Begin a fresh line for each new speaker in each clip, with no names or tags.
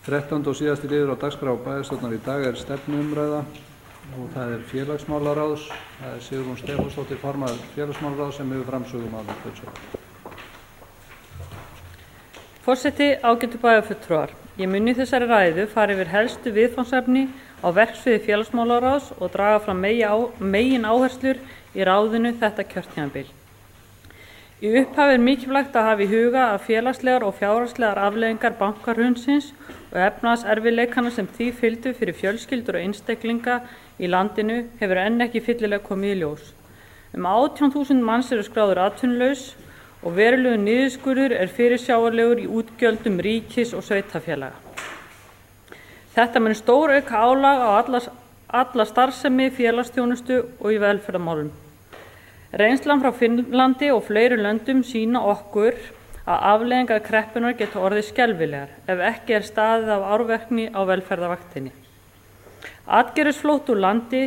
13. og síðasti liður á dagskrá bæjarstjórnar í dag stefnuumræða og það félagsmálaráðs. Það Sigrún Stefánsdóttir, formaður félagsmálaráðs, sem hefur framsögu málið.
Forseti, ágætu bæjarfulltrúar. Ég mun í þessari ræðu fara yfir helstu viðfangsefni á verksviði félagsmálaráðs og draga fram megin áherslur í ráðinu þetta kjörtímabil. Í upphafi mikilvægt að hafa í huga að félagslegar og fjárhagslegar afleiðingar bankahrunsins og efnahagserfiðleikana sem því fylgdu fyrir fjölskyldur og einstaklinga í landinu hefur enn ekki fyllilega komið í ljós. 18.000 manns eru skráðir atvinnulaus og verulegur niðurskurður fyrirsjáanlegur í útgjöldum ríkis og sveitarfélaga. Þetta mun stórauka álag á alla starfsemi, félagsþjónustu og í velferðarmálum. Reynslan frá Finnlandi og fleiri löndum sýna okkur að afleiðingar kreppunnar geta orðið skelfilegar ef ekki staðið af árverkni á velferðarvaktinni. Atgervisflótt úr landi,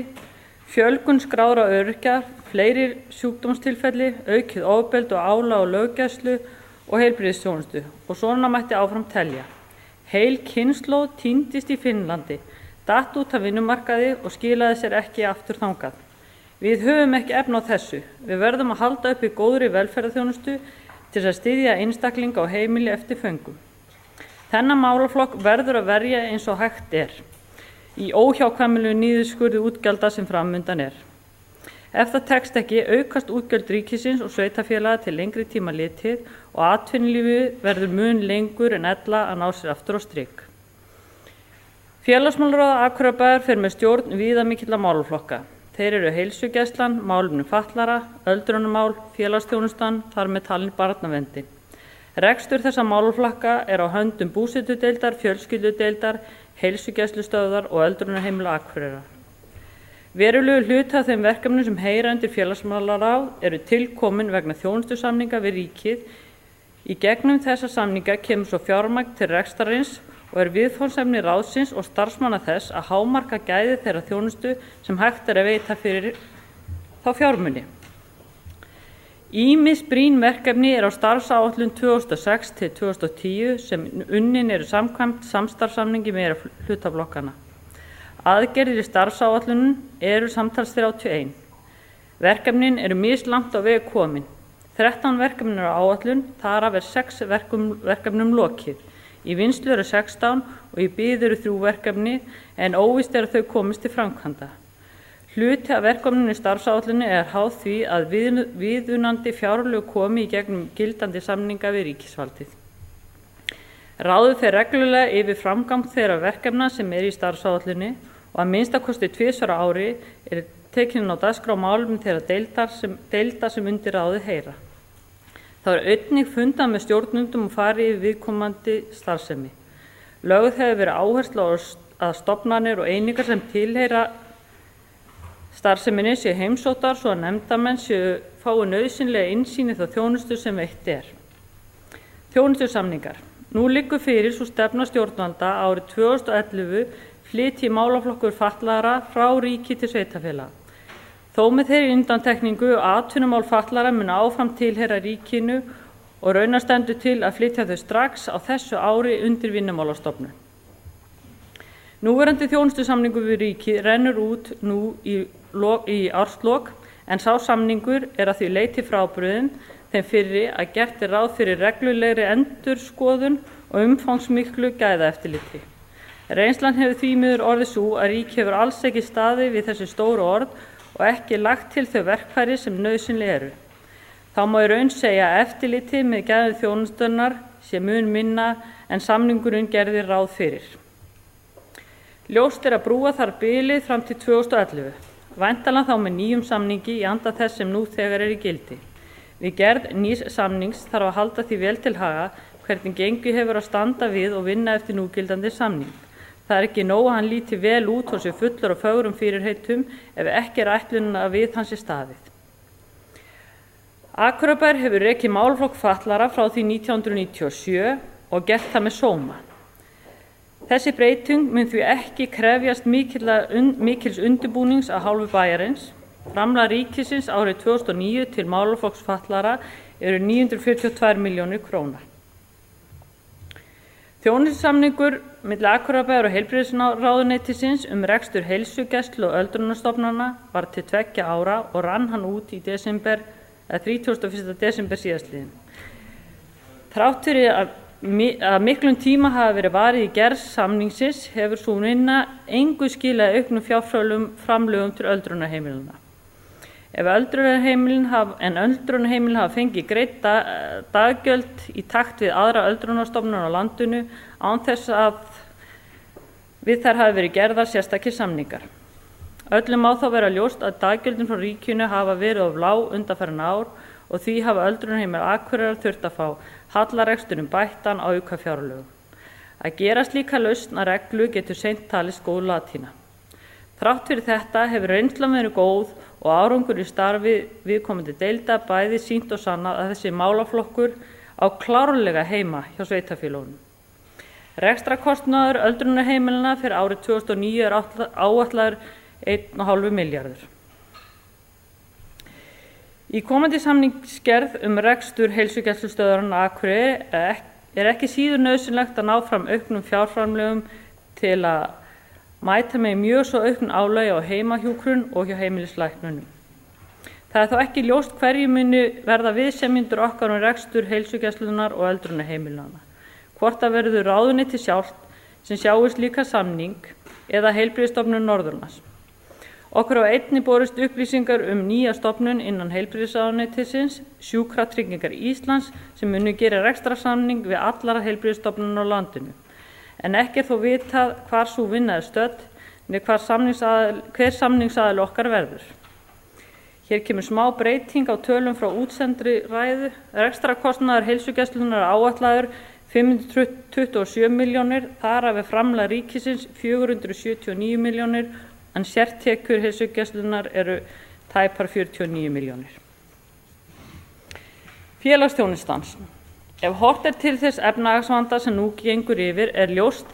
fjölgun skráðra öryrkja, fleiri sjúkdómstilfelli, aukið ofbeldi og álag á löggæslu og heilbrigðisþjónustu og svona mætti áfram telja. Heil kynslóð týndist í Finnlandi, datt út af vinnumarkaði og skilaði sér ekki aftur þangað. Við höfum ekki efni á þessu. Við verðum að halda uppi góðri velferðarþjónustu til að styðja einstaklinga og heimili eftir föngum. Þennan málaflokk verður að verja eins og hægt í óhjákvæmilegu niðurskurði útgjalda sem framundan Ef það tekst ekki aukast útgjöld ríkisins og sveitarfélaga til lengri tíma litið og atvinnulífið verður mun lengur en ella að ná sér aftur á strik. Félagsmálaráð Akureyrarbæjar fer með stjórn viðamikilla málaflokka. Þeir eru heilsugæslan, málefni fatlaðra, öldrunarmál, félagsþjónustan, þar með talin barnaverndin. Rekstur þessa málaflokka á höndum búsetudeildar, fjölskyldudeildar, heilsugæslustöðvar og öldrunarheimila Akureyrar. Verulegur hluti af þeim verkefnum sem heyra undir félagsmálaráð eru tilkomin vegna þjónustusamninga við ríkið. Í gegnum þessa samninga kemur svo fjármagn til rekstrarins og viðfangsefni ráðsins og starfsmanna þess að hámarka gæði þeirra þjónustu sem hægt að veita fyrir þá fjármuni. Ýmis brýn verkefni á starfsáætlun 2006 til 2010 sem unnin eru samkvæmt samstarfssamningi meirihlutaflokkanna. Aðgerðir í starfsáætlunum eru samtals 31. Verkefnin eru mislangt á veg komin. 13 verkefnin á áætlun, þar af 6 verkefnum lokið. Í vinnslu eru 16 og í bið eru 3 verkefni en óvíst að þau komist til framkvæmda. Hluti af verkefninu í starfsáætlunni háð því að viðunandi fjárlög komi í gegnum gildandi samninga við ríkisvaldið. Ráðið fer reglulega yfir framgang þeirra verkefna sem í starfsáætlunni og að minnstakosti 2 á ári tekin á dagskrá málefni þeirra deilda sem undir ráðið heyra. Það einnig fundað með stjórnendum og farið yfir viðkomandi starfsemi. Lögð hefur verið áhersla á að stofnanir og einingar sem tilheyra starfseminni séu heimsóttar svo að nefndarmenn fái nauðsynlega innsýn í þá þjónustu sem veitt Þjónustusamningar. Nú liggur fyrir sú stefna stjórnvalda árið 2011 flytji málaflokkur fatlaðra frá ríki til sveitarfélaga. Þó með þeirri undantekningu atvinnumál fatlaðra mun áfram tilheyra ríkinu og raunar stendur til að flytja þau strax á þessu ári undir Vinnumálastofnun. Núverandi þjónustusamningur við ríkið rennur út nú í árslok en sá samningur að því leyti frábrugðinn þeim fyrri að gert ráð fyrir reglulegri endurskoðun og umfangsmiklu gæðaeftirliti. Reynslan hefur því miður orðið sú að ríkið hefur alls ekki staðið við þessi stóru orð og ekki lagt til þau verkfæri sem nauðsynleg eru. Þá má í raun segja að eftirliti með gæðum þjónustunnar sé mun minna en samningurinn gerði ráð fyrir. Ljóst að brúa þarf bilið fram til 2011. Væntanlega þá með nýjum samningi í anda þess sem nú þegar í gildi. Við gerð nýs samnings þarf að halda því vel til haga hvernig gengi hefur að standa við og vinna eftir núgildandi samning. Það ekki nóg að hann líti vel út og sé fullur og fögrum fyrirheitum ef ekki ætlunin að við hans staðið. Akureyrarbær hefur rekið málaflokk fatlaðra frá því 1997 og gert það með sóma. Þessi breyting mun því ekki krefjast mikils undirbúnings af hálfu bæjarins. Framlag ríkisins árið 2009 til málaflokks fatlaðra eru 942 milljónir króna. Þjónustusamningur milli Akureyrarbæjar og heilbrigðisráðuneytisins rekstur heilsugæslu og öldrunarstofnana var til 2 ára og rann hann út í 31. desember síðastliðinn. Þrátt fyrir að miklum tíma hafi verið varið í gerð samningsins hefur sú vinna engu skilað auknum fjárframlögum til öldrunarheimilanna. Ef öldrunarheimilin hafa fengið greidd daggjöld í takt við aðra öldrunarstofnanir á landinu án þess að við þær hafi verið gerðar sérstakir samningar. Öllum má þá vera ljóst að daggjöldin frá ríkinu hafa verið of lág undanfarin ár og því hafa öldrunarheimili Akureyrar þurft að fá hallareksturinn bættan á aukafjárlögum. Að gera slíka lausn að reglu getur seint talist góð latína. Þrátt fyrir þetta hefur reynslan verið góð og árangur í starfi viðkomandi deilda bæði sýnt og sannað að þessi málaflokkur á klárlega heima hjá sveitarfélögunum. Rekstrarkostnaður öldrunarheimilanna fyrir árið 2009 áætlaður 1,5 milljarður. Í komandi samningsgerð rekstur heilsugæslustöðvarinnar á Akureyri ekki síður nauðsynlegt að ná fram auknum fjárframlögum til að mæta með mjög svo auknu álagi á heimahjúkrun og hjá heimilislæknunum. Það þó ekki ljóst hverju muni verða viðsemjendur okkar rekstur heilsugæslunnar og öldrunarheimilanna. Hvort það verður ráðuneytið sjálft sem sjáir slíka samning eða Heilbrigðisstofnun Norðurlands. Okkur á einnig borist upplýsingar nýja stofnun innan heilbrigðisráðuneytisins, Sjúkratryggingar Íslands, sem munu gera rekstrarsamning við allar heilbrigðisstofnanir á landinu. En ekki þó vitað hvar sú vinna stödd né hver samningsaðili okkar verður. Hér kemur smá breyting á tölum frá útsendri ræðu. Rekstrarkostnaður heilsugæslunnar áætlaður 527 milljónir, þar af framlag ríkisins 479 milljónir, en sértekjur heilsugæslunnar eru tæpar 49 milljónir. Félagsþjónustan. Ef horft til þess efnahagsvanda sem nú gengur yfir ljóst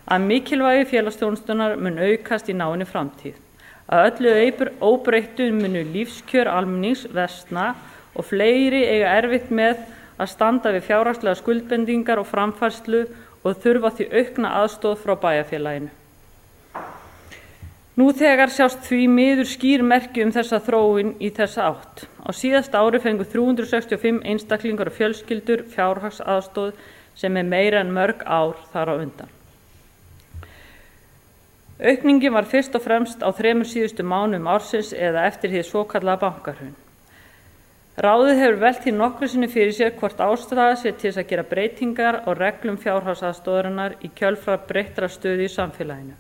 að mikilvægi félagsþjónustunnar mun aukast í náinni framtíð. Að öllu óbreyttu munu lífskjör almennings versna og fleiri eiga erfitt með að standa við fjárhagslegar skuldbindingar og framfærslu og þurfa því aukna aðstoð frá bæjarfélaginu. Nú þegar sjást því miður skýr merki þessa þróun í þessa átt. Á síðasta ári fengu 365 einstaklingar og fjölskyldur fjárhagsaðstoð sem meira en mörg ár þar á undan. Aukningin var fyrst og fremst á 3 síðustu mánuðum ársins eða eftir hið svokallaða bankahrun. Ráðið hefur velt því nokkru sinni fyrir sér hvort ástæða sé til þess að gera breytingar á reglum fjárhagsaðstoðarinnar í kjölfar breyttrar stöðu í samfélaginu.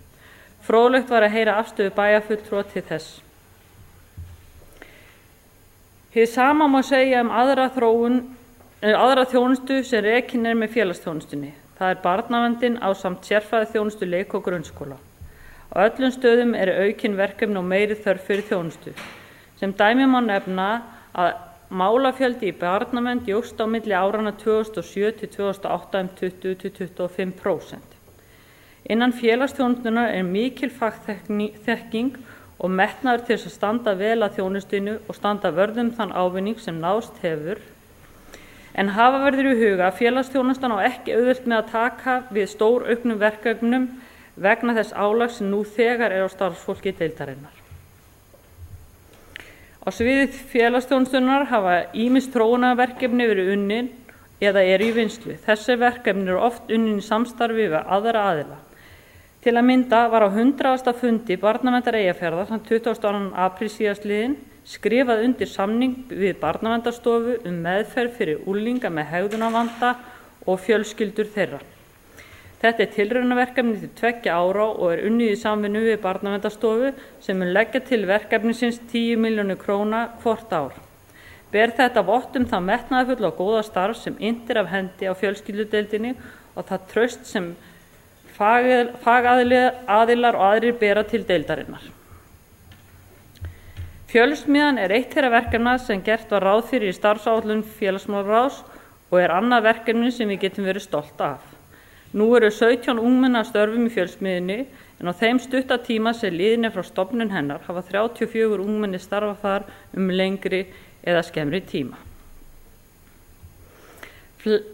Fróðlegt var að heyra afstöðu bæjarfulltrúa til þess. Hið sama má segja aðra þjónustu sem rekin með félagsþjónustunni. Það barnaverndin ásamt sérfræðiþjónustu leik- og grunnskóla. Á öllum stöðum aukin verkefni og meiri þörf fyrir þjónustu. Sem dæmi má nefna að málafjöldi í barnavernd jókst á milli áranna 2007 til 2008 20–25%. Innan félagsþjónustunnar mikil fagþekking og metnaður til þess að standa vel að þjónustinu og standa vörð þann ávinning sem náðst hefur. En hafa verður í huga að félagsþjónustan á ekki auðvelt með að taka við stórauknum verkefnum vegna þess álags sem nú þegar á starfsfólki deildarinnar. Á sviði félagsþjónustunnar hafa ýmis þróunarverkefni verið unnin eða í vinnslu. Þessi verkefni oft unnin í samstarfi við aðra aðila. Til að mynda var á 100. fundi Barnaverndar Eyjafjarðar þann 22. apríl síðastliðinn skrifað undir samning við Barnaverndarstofu meðferð fyrir unglinga með hegðunarvanda og fjölskyldur þeirra. Þetta tilraunaverkefni til 2 ára og unnið í samvinnu við Barnaverndarstofu sem mun leggja til verkefnisins 10 milljónir króna hvort ár. Ber þetta vott það metnaðarfulla og góða starf sem innt af hendi á fjölskyldudeildinni og það traust sem fagaðilar og aðrir bera til deildarinnar. Fjölsmiðjan eitt þeirra verkefna sem gert var ráð fyrir í starfsáætlun félagsmálaráðs og annað verkefni sem við getum verið stolt af. Nú 17 ungmenni að störfum í fjölsmiðjunni en á þeim stutta tíma sem liðin frá stofnun hennar hafa 34 ungmenni starfað þar lengri eða skemmri tíma.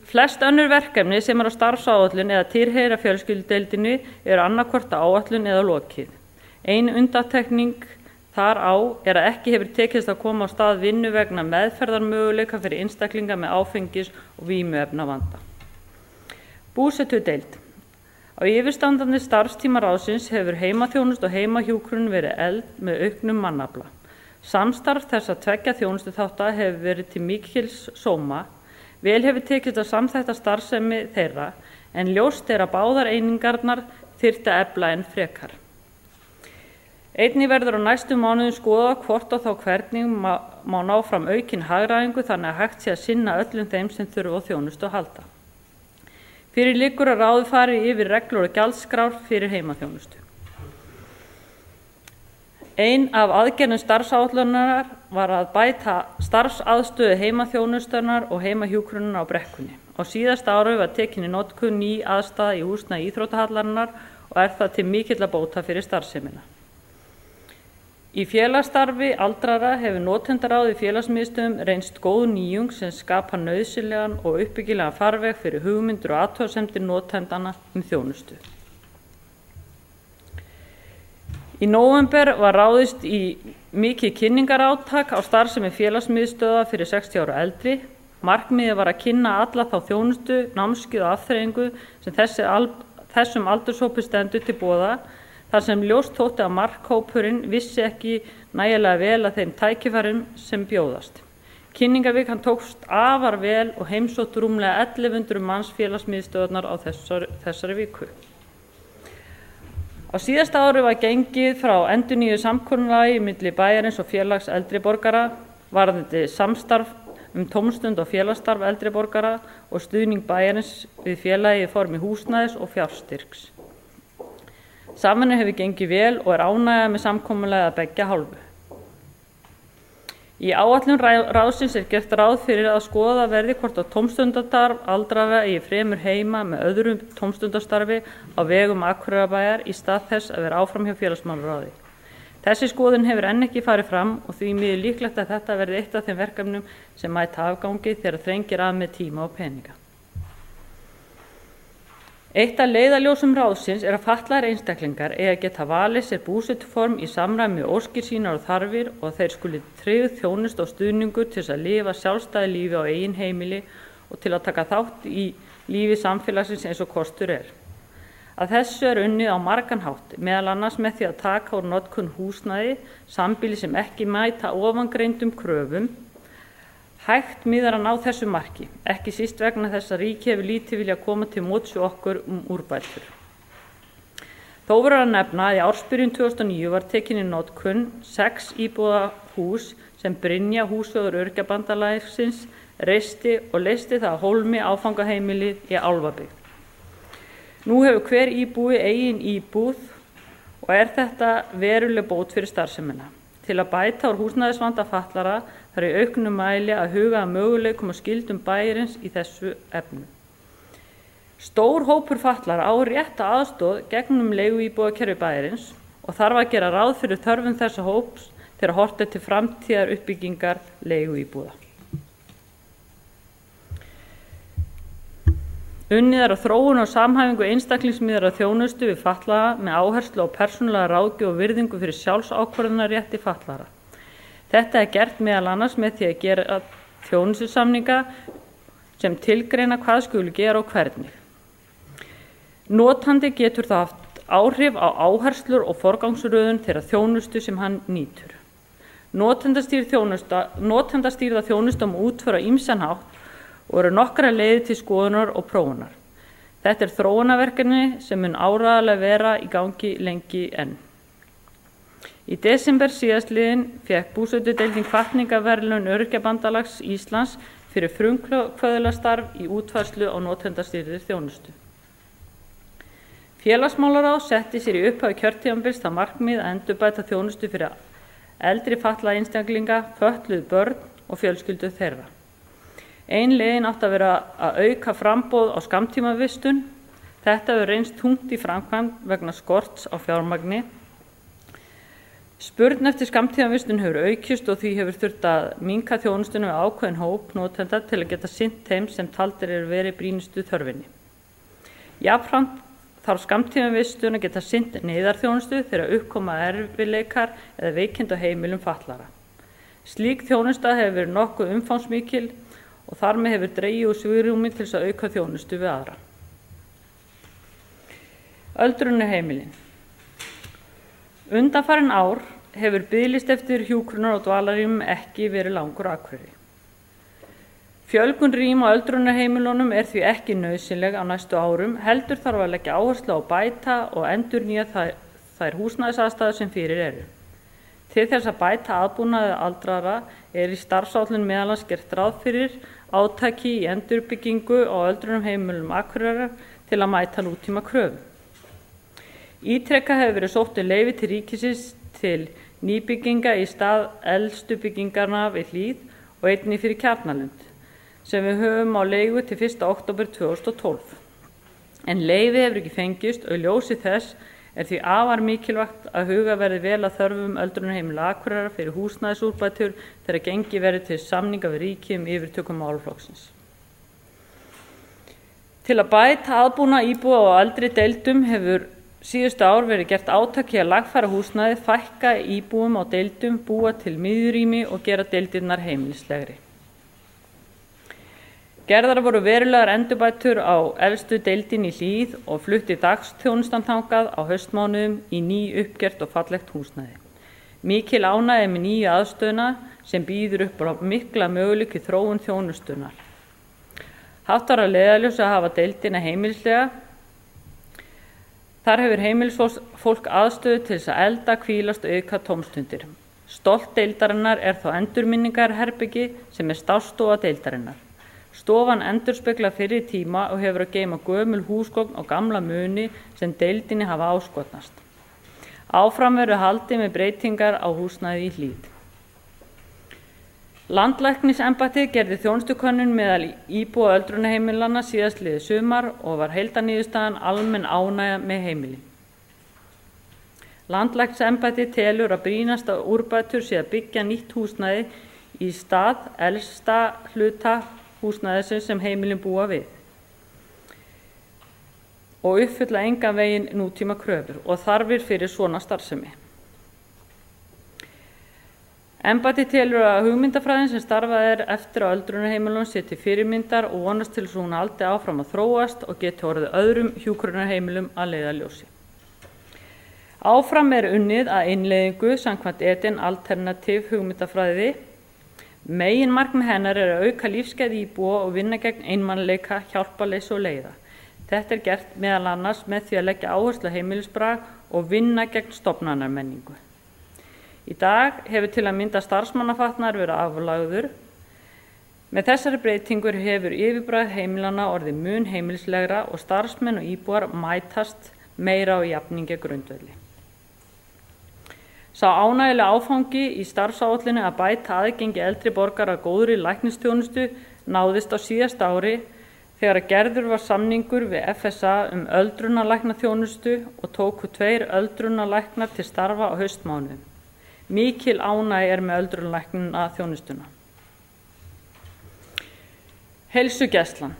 Flest önnur verkefni sem á starfsáætlun eða tilheyra fjölskyldudeildinni eru annaðhvort á áætlun eða lokið. Ein undantekning þar á er að ekki hefur tekist að koma á stað vinnu vegna meðferðarmöguleika fyrir einstaklinga með áfengis- og vímuefnavanda. Búsetudeild. Á yfirstandandi starfstíma ráðsins hefur heimaþjónusta og heimahjúkrun verið efld með auknum mannafla. Samstarf þessa tveggja þjónustuþátta hefur verið til mikils sóma. Vel hefur tekist að samþætta starfsemi þeirra en ljóst er að báðar einingarnar þyrfti að efla enn frekar. Einnig verður á næstu mánuðum skoða hvort og þá hvernig má ná fram aukin hagræðingu þannig að hægt sé að sinna öllum þeim sem þurfa á þjónustu að halda. Fyrir liggur að ráðið fari yfir reglur og gjaldskrár fyrir heimaþjónustu. Ein af aðgerðum starfsáætlunar var að bæta starfsaðstöðu heimaþjónustunnar og heimahjúkrunar á Brekkunni. Á síðasta ári var tekin í notkun ný aðstaða í húsnæði íþróttahallarinnar og er það til mikilla bóta fyrir starfsemina. Í félagsstarfi aldraðra hefur notendaráð í félagsmiðstöðvum reynst góð nýjung sem skapar nauðsynlegan og uppbyggilegan farveg fyrir hugmyndir og athugasemdir notendana þjónustu. Í nóvember var ráðist í mikið kynningarátak á starfsemi félagsmiðstöðva fyrir 60 ára og eldri. Markmiðið var að kynna alla þá þjónustu, námskeið og afþreyingu sem þessum aldurshópi stendur til boða, þar sem ljóst þótti að markhópurinn vissi ekki nægilega vel að þeim tækifærum sem bjóðast. Kynningavikan tókst afar vel og heimsótt rúmlega 1100 manns félagsmiðstöðvarnar á þessari viku. Á síðasta ári var gengið frá endurnýjuðu samkomulagi milli bæjarins og félags eldri borgara varðandi samstarf tómstund og félagsstarf eldri borgara og stuðning bæjarins við félagið í formi húsnæðis og fjárstyrks. Samvinna hefur gengið vel og er ánægja með samkomulagið að beggja hálfu. Í áætlun ráðsins er gert ráð fyrir að skoða verði hvort að tómstundastarf aldraðra eigi fremur heima með öðrum tómstundastarfi á vegum Akureyrarbæjar í stað þess að vera áfram hjá félagsmálaráði. Þessi skoðun hefur enn ekki farið fram og því miður líklegt að þetta verði eitt af þeim verkefnum sem mæta afgangi þegar þrengir að með tíma og peninga. Eitt af leiðarljósum ráðsins er að fatlaðir einstaklingar eigi að geta valið sér búsetuform í samræmi við óskir sínar og þarfir og að þeir skuli tryggð þjónusta og stuðningur til þess að lifa sjálfstæðu lífi á eigin heimili og til að taka þátt í lífi samfélagsins eins og kostur er. Að þessu er unnið á margan hátt, meðal annars með því að taka úr notkun húsnæði, sambýli sem ekki mæta ofangreindum kröfum. Hægt miðar að ná þessu marki, ekki síst vegna þess að ríkið hefur lítið vilja koma til móts við okkur úrbætur. Þó verður að nefna að í ársbyrjun 2009 var tekin í notkun 6 íbúða hús sem Brynja húsvegur Öryrkjabandalagsins reisti og leysti það að hólmi áfangaheimilið í Álfabyggð. Nú hefur hver íbúi eigin íbúð og er þetta veruleg bót fyrir starfsemina. Til að bæta úr húsnæðisvanda fatlaðra þarf í auknum mæli að huga að möguleikum og skyldum bæjarins í þessu efnu. Stór hópur fatlaðra á rétt á aðstoð gegnum leiguíbúðakerfi bæjarins og þarf að gera ráð fyrir þörfum þessa hóps þegar horft er til framtíðar uppbyggingar leiguíbúða. Unnið er á þróun og samhæfingu einstaklingsmiðaðrar þjónustu við fatlaða með áherslu á persónulega ráðgjöf og virðingu fyrir sjálfsákvörðunarrétti fatlaðra. Þetta er gert meðal annars með því að gera þjónustusamninga sem tilgreina hvað skuli gera og hvernig. Notandi getur það haft áhrif á áherslur og forgangsröðun þeirra þjónustu sem hann nýtur. Notendastýrða þjónusta má útfæra á ýmsan hátt og eru nokkra leiðir til skoðunar og prófunar. Þetta er þróunarverkefni sem mun áreiðanlega vera í gangi lengi enn. Í desember síðastliðinn fékk búsetudeildin hvatningarverðlaun Öryrkjabandalags Íslands fyrir frumkvöðulega starf í útfærslu á notendastýrðri þjónustu. Félagsmálaráð setti sér í upphafi kjörtímabils það markmið að endurbæta þjónustu fyrir eldri fatlaða einstaklinga, fötluð börn og fjölskyldur þeirra. Ein leiðin átti að vera að auka framboð á skammtímavistun. Þetta hefur reynst þungt í framkvæmd vegna skorts á fjármagni. Spurn eftir skammtímavistun hefur aukist og því hefur þurft að minnka þjónustuna við ákveðinn hóp notenda til að geta sinnt þeim sem taldir eru verið brýnustu þörfinni. Jafnframt þarf skammtímavistun að geta sinnt neyðarþjónustu þegar uppkoma erfiðleikar eða veikinda á heimilum fatlaðra. Slík þjónusta hefur verið nokkuð umfangsmikil og þar með hefur dregið úr svigrúmi til þess að auka þjónustu við aðra. Öldrunarheimilin. Undanfarin ár hefur biðlisti eftir hjúkrunar- og dvalarrýmum ekki verið langur á Akureyri. Fjölgun rýma á öldrunarheimilunum er því ekki nauðsynleg á næstu árum, heldur þarf að leggja áherslu á að bæta og endurnýja þær húsnæðisaðstæður sem fyrir eru. Til þess að bæta aðbúnaði aldraðra er í starfsáætlun meðal annars gert ráð fyrir átaki í endurbyggingu á öldrunarheimilum Akureyrar til að mæta nútíma kröfum. Ítrekað hefur verið sótt leyfi til ríkisins til nýbygginga í stað elstu byggingarna við Hlíð og einnig fyrir Kjarnalund, sem við höfum á leigu til 1. október 2012. En leyfi hefur ekki fengist og í ljósi þess er því afar mikilvægt að huga verði vel að þörfum öldrunarheimila Akureyrar fyrir húsnæðisúrbætur þegar gengið verði til samninga við ríki yfirtöku málaflokksins. Til að bæta aðbúnað íbúa á eldri deildum hefur síðustu ár verið gert átak í að lagfæra húsnæði, fækka íbúum á deildum, búa til miðjurými og gera deildirnar heimilislegri. Gerðar voru verulegar endurbætur á elstu deildin í Hlíð og flutti dagsþjónustan þangað á haustmánuðum í ný uppgert og fallegt húsnæði. Mikil ánægja með nýju aðstöðuna sem býður upp á mikla möguleika í þróun þjónustunar. Haft var að leiðarljósi að hafa deildina heimilislega. Þar hefur heimilisfólk aðstöðu til þess að elda, hvílast og auka tómstundir. Stolt deildarinnar er þó endurminningarherbyggi sem er starfsstofa deildarinnar. Stofan endurspeglar fyrri tíma og hefur að geyma gömul húsgögn og gamla muni sem deildinni hafa áskotnast. Áfram verður haldið með breytingar á húsnæði í Hlíð. Landlæknisembættið gerði þjónustukönnun meðal íbúa öldrunarheimilanna síðastliðið sumar og var heildarniðurstaðan almenn ánægja með heimilin. Landlæknisembættið telur að brýnasta úrbætur sé að byggja nýtt húsnæði í stað elsta hluta húsnæðisins sem heimilin búa við og uppfylla engan veginn nútíma kröfur og þarfir fyrir svona starfsemi. Embættið telur að hugmyndafræðin sem starfað er eftir á öldrunarheimilunum sé til fyrirmyndar og vonast til þess að hún haldi áfram að þróast og geti orðið öðrum hjúkrunarheimilum að leiðarljósi. Áfram er unnið að innleiðingu samkvæmt EDIN alternativ hugmyndafræði. Meginmarkmið hennar er að auka lífsgæði íbúa og vinna gegn einmanaleika, hjálparleysi og leiða. Þetta er gert meðal annars með því að leggja áherslu á heimilisbrag og vinna gegn stofnanarmenningu. Í dag hefur til að mynda starfsmannafatnaður verið aflagður. Með þessari breytingur hefur yfirbragð heimilanna orðið mun heimilislegra og starfsmenn og íbúar mætast meira á jafningja grundvelli. Sá ánægjulega áfangi í starfsáætlunni að bæta aðgengi eldri borgara að góðri læknisþjónustu náðist á síðasta ári þegar gerður var samningur við FSA öldrunarlæknaþjónustu og tóku 2 öldrunarlæknar til starfa á haustmánuðum. Mikil ánægja er með öldrunarlæknaþjónustuna. Heilsugæslan.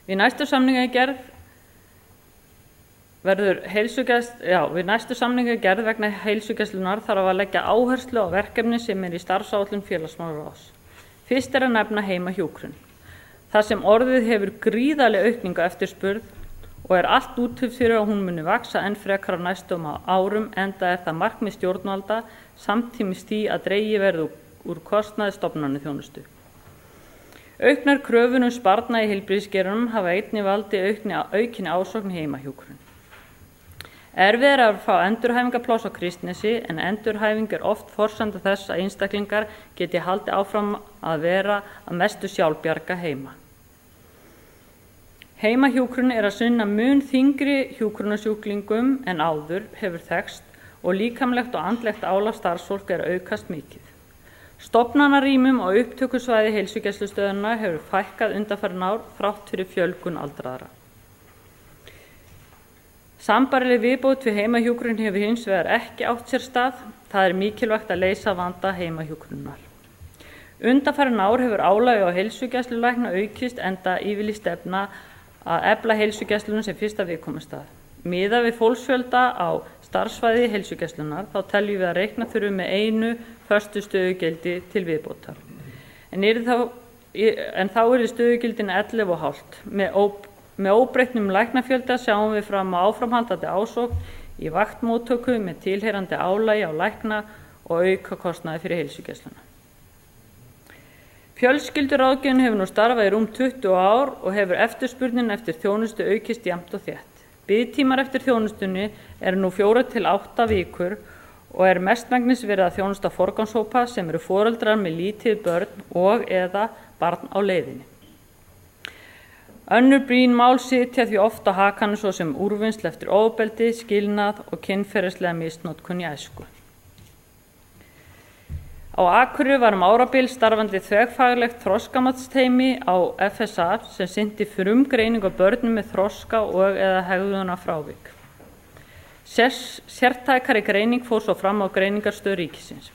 Við næstu samningagerð vegna heilsugæslunar þarf að leggja áherslu á verkefni sem er í starfsáætlun félagsmálaráðs. Fyrst er að nefna heimahjúkrun. Það sem orðið hefur gríðarlega aukningu eftirspurn og er allt útlit fyrir að hún muni vaxa enn frekar á næstum árum enda er það markmið stjórnvalda samtímis því að dregið verði úr kostnaði stofnanaþjónustu. Auknar kröfur sparnað í heilbrigðisgeiranum hafa einnig valdið aukinni ásókn í heimahjúkrun. Erfitt er að fá endurhæfingarpláss á Kristnesi en endurhæfing er oft forsenda þess að einstaklingar geti haldið áfram að vera að mestu sjálfbjarga heima. Heimahjúkrun er að sinna mun þyngri hjúkrunarsjúklingum en áður hefur þekkst og líkamlegt og andlegt álag starfsfólk er að aukast mikið. Stofnanarýmum á upptökusvæði heilsugæslustöðvanna hefur fækkað undanfarin ár þrátt fyrir fjölgun aldraðra. Sambærileg viðbót við heimahjúkrun hefur hins vegar ekki átt sér stað. Það er mikilvægt að leysa vanda heimahjúkrunar. Undanfarin ár hefur álagið á heilsugæslulækna aukist enda yfirlýst stefna að efla heilsugæsluna sem fyrsta viðkomustað. Miðað við fólksfjölda á starfssvæði heilsugæslunnar þá teljum við að reikna þurfi með einu föstu stöðugildi til viðbótar. En þá yrði stöðugildin 11,5. Með óbreyttum læknafjölda sjáum við fram á áframhaldandi ásókn í vaktmóttöku með tilheyrandi álagi á lækna og aukakostnaði fyrir heilsugæsluna. Fjölskylduráðgjöfin hefur nú starfað í rúm 20 ár og hefur eftirspurnin eftir þjónustu aukist jafnt og þétt. Biðtímar eftir þjónustunni eru nú 4 til 8 vikur og mestmegnis verið að þjónusta forgangshópa sem eru foreldrar með lítið börn og eða barn á leiðinni. Önnur brýn mál sitja því oft á hakanum svo sem úrvinnsla eftir ofbeldi, skilnað og kynferðislega misnotkun í æsku. Á Akureyri var árabil starfandi þverfaglegt þroskamatsteymi á FSA sem sinnti frumgreiningu á börnum með þroska og eða hegðunarfrávik. Sértækari greining fór svo fram á greiningarstöð ríkisins.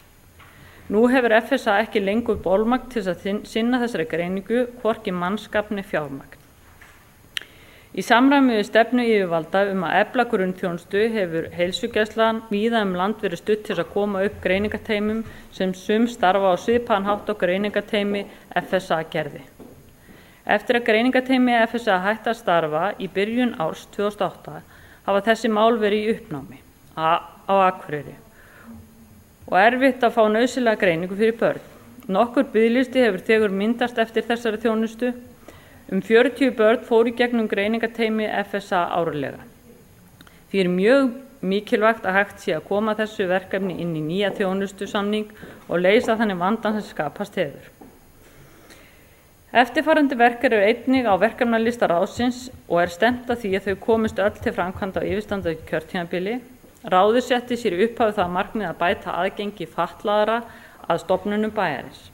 Nú hefur FSA ekki lengur bolmagn til að sinna þessari greiningu, hvorki mannskap né fjármagn. Í samræmi við stefnu yfirvalda að efla grunnþjónustu hefur heilsugæslan víða land verið studd til að koma upp greiningateymum sem sum starfa á svipaðan hátt á greiningateymi FSA gerði. Eftir að greiningateymi FSA hætti að starfa í byrjun árs 2008 hafa þessi mál verið í uppnámi á Akureyri og erfitt að fá nauðsynlega greiningu fyrir börn. Nokkur biðlisti hefur þegar myndast eftir þessari þjónustu. 40 börn fóru í gegnum greiningateymi FSA árlega. Því mjög mikilvægt að hægt sé að koma þessu verkefni inn í nýja þjónustusamning og leysa þannig vandann sem skapast hefur. Eftirfarandi verk eru einnig á verkefnalista ráðsins og stefnt að því að þau komist öll til framkvæmda á yfirstandandi kjörtímabili. Ráðið setti sér í upphafi það markmið að bæta aðgengi fatlaðra að stofnunum bæjarins.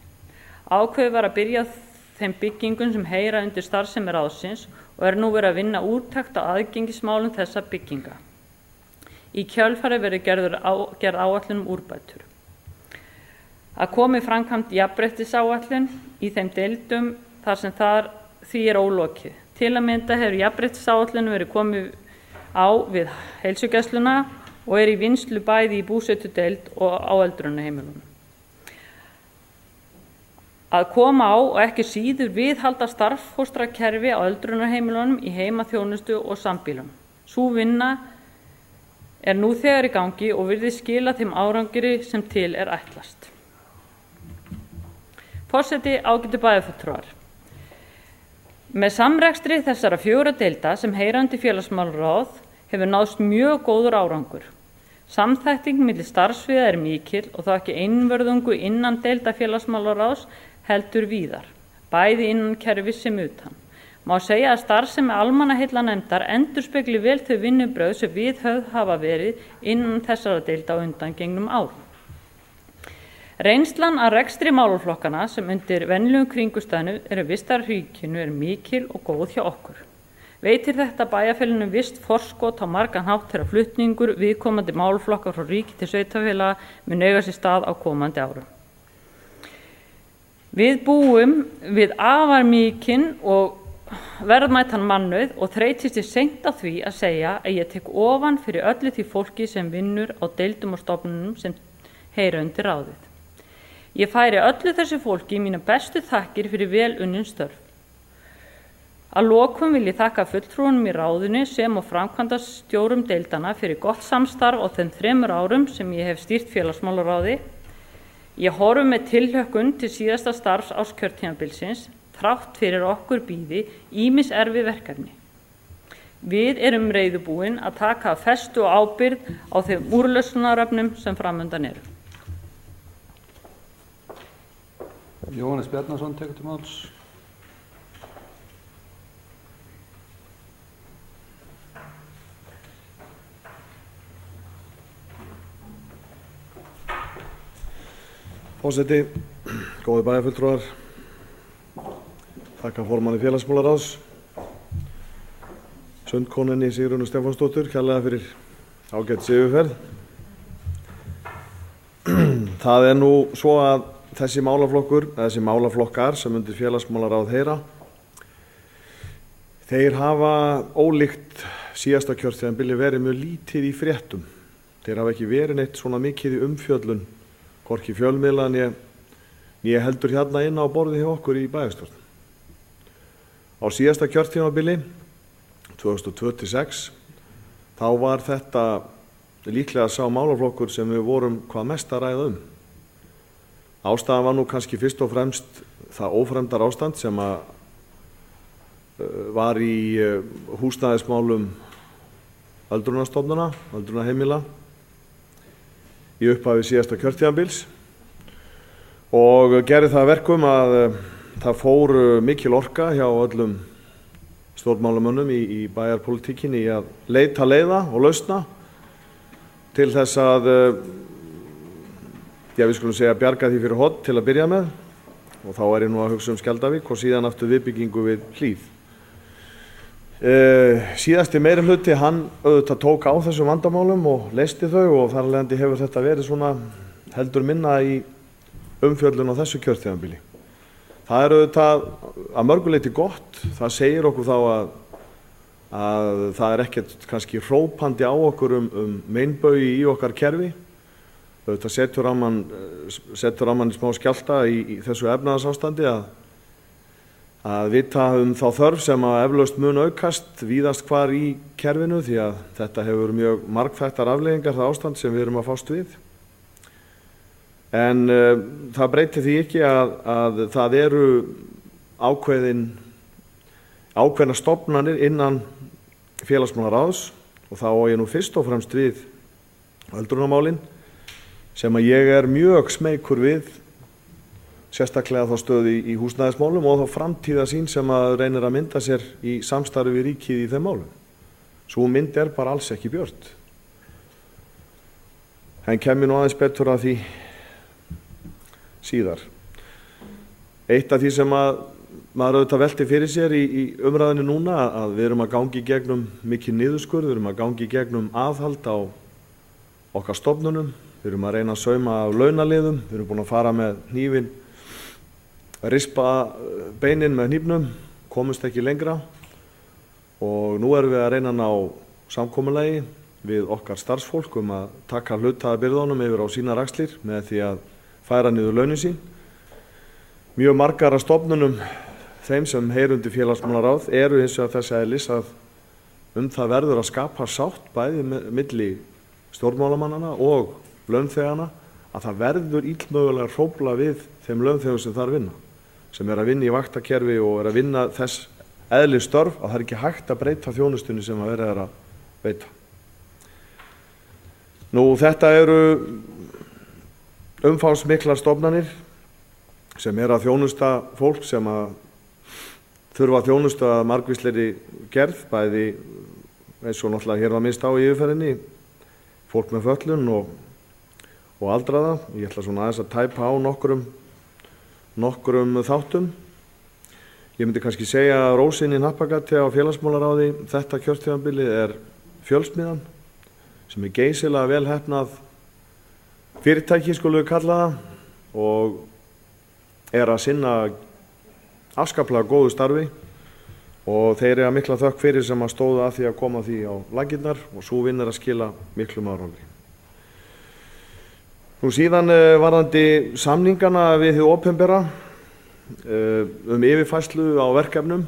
Ákveðið var að byrja þeim byggingum sem heyra undir starfsemi ráðsins og nú verið að vinna úttekt á aðgengismálum þessa bygginga. Í kjölfarið verið gerð áætlun úrbætur. Að komi framkvæmd jafnréttisáætlun í þeim deildum þar sem því ólokið. Til að mynda hefur jafnréttisáætlun verið komið á við heilsugæsluna og í vinnslu bæði í búsetudeild og á öldrunarheimilunum. Að koma á og ekki síður viðhalda starffóstrakerfi á öldrunarheimilunum í heimaþjónustu og sambýlum. Sú vinna nú þegar í gangi og virðist skila þeim árangri sem til ætlast. Forseti, ágætu bæjarfulltrúar. Með samrekstri þessara 4 deilda sem heyra undir félagsmálaráð hefur náðst mjög góður árangur. Samþætting milli starfssviða mikil og þá ekki einvörðungu innan deilda félagsmálaráðs heldur víðar, bæði innan kerfis sem utan. Má segja að starfsemi almannaheillanefndar endurspegli vel þau vinnubrögð sem viðhöfð hafa verið innan þessara deilda á undangengnum árum. Reynslan af rekstri málaflokkana sem undir venjulegum kringumstæðum eru vistar ríkinu mikil og góð hjá okkur. Veitir þetta bæjarfélaginu visst forskot á margan hátt þegar flutningur viðkomandi málaflokka frá ríki til sveitarfélaga mun eiga sér stað á komandi árum. Við búum við afar mikinn og verðmætan mannauð og þreytist ég seint á því að segja að ég tek ofan fyrir öllu því fólki sem vinnur á deildum og stofnunum sem heyra undir ráðið. Ég færi öllu þessu fólki mína bestu þakkir fyrir vel unnin störf. Að lokum vil ég þakka fulltrúunum í ráðinu sem og framkvæmdastjórum deildana fyrir gott samstarf á þeim 3 árum sem ég hef stýrt félagsmálaráði. Ég horfi með tilhlökkun til síðasta starfsárs kjörtímabilsins, þrátt fyrir okkur bíði ýmis erfið verkefni. Við erum reiðubúin að taka festu og ábyrgð á þeim úrlausnarefnum sem framundan eru.
Jóhannes Bjarnason tekur til máls.
Forseti, góði bæjarfulltrúar, þakka formanni félagsmálaráðs. sundkonunni Sigrúnu Stefánsdóttur kærlega fyrir ágætis yfirferð. Það nú svo að þessi málaflokkar sem undir félagsmálaráð heyra, þeir hafa ólíkt síðasta kjörtímabili verið mjög lítið í fréttum. Þeir hafa ekki verið neitt svona mikið í umfjöllun, hvorki fjölmiðla né heldur hérna inn á borði hjá okkur í bæjarstjórn. Á síðasta kjörtímabili 2026 þá var þetta líklega sá málaflokkur sem við vorum hvað mest að ræða um. Ástæðan var nú kannski fyrst og fremst það ófremdar ástand sem var í húsnæðismálum öldrunarstofnana, öldrunarheimila í upphafi síðasta kjörtímabils og gerði það verkum að það fór mikil orka hjá öllum stjórnmálamönnum í bæjarpólitíkinni í að leita leiða og lausna til þess að við skulum segja bjarga því fyrir horn til að byrja með, og þá ég nú að hugsa um Skjaldarvík og síðan aftur viðbyggingu við Hlíð. Síðasti meirihluti hann auðvitað tók á þessum vandamálum og leysti þau, og þar af leiðandi hefur þetta verið svona heldur minna í umfjöllun á þessu kjörtímabili. Það auðvitað að mörgu leyti gott. Það segir okkur þá að það ekkert kannski hrópandi á okkur meinbaugi í okkar kerfi. Auðvitað setur ramman í smá skjálfta í þessu efnahagsástandi að vita þá þörf sem að eflaust mun aukast víðast hvar í kerfinu, því að þetta hefur mjög margþættar afleiðingar, það ástand sem við erum að fást við. En það breytir því ekki að það eru ákveðnar stofnanir innan félagsmálaráðs, og þá á ég nú fyrst og fremst við öldrunarmálin, sem að ég mjög smeykur við, sérstaklega þá stöðu í húsnæðismálum og þá framtíðarsýn sem að reynir að mynda sér í samstarfi við ríkið í þeim málum. Sú mynd bara alls ekki björt. En kemur nú aðeins betur að því síðar. Eitt af því sem að maður auðvitað velti fyrir sér í umræðinu núna, að við erum að gangi í gegnum mikið niðurskurð, við erum að gangi í gegnum aðhald á okkar stofnunum, við erum að reyna að sauma af launaliðum, við erum búin að fara með hnífinn, rispa beinin með hnífnum, komumst ekki lengra, og nú erum við að reyna að ná samkomulagi við okkar starfsfólk að taka hluta af byrðunum yfir á sínar axlir með því að færa niður launin sín. Mjög margar af stofnunum þeim sem heyra undir félagsmálaráð eru hins vegar þess eðlis að það verður að skapa sátt bæði milli stjórnmálamannanna og launþegana, að það verður illmögulega hrófla við þeim launþegum sem þar vinna, sem að vinna í vaktakerfi og að vinna þess eðlis störf að það ekki hægt að breyta þjónustunni sem að verið að veita. Nú, þetta eru umfangsmiklar stofnanir sem að þjónusta fólk sem að þurfa að þjónusta margvíslegri gerð, bæði eins og náttúrulega hér var minnst á í yfirferðinni, fólk með fötlun og aldraða. Ég ætla svona aðeins að tæpa á nokkrum þáttum. Ég myndi kannski segja að rósin í hnappagati á félagsmálaráði þetta kjörtímabilið Fjölsmiðjan, sem geysilega vel heppnað fyrirtæki, skulum við kalla það, og að sinna afskaplega góðu starfi, og þeir eiga mikla þökk fyrir sem að stóðu að því að koma því á laggirnar, og svo vinna að skila miklum árangri. Nú síðan varðandi samningana við hið opinbera yfirfærslu á verkefnum.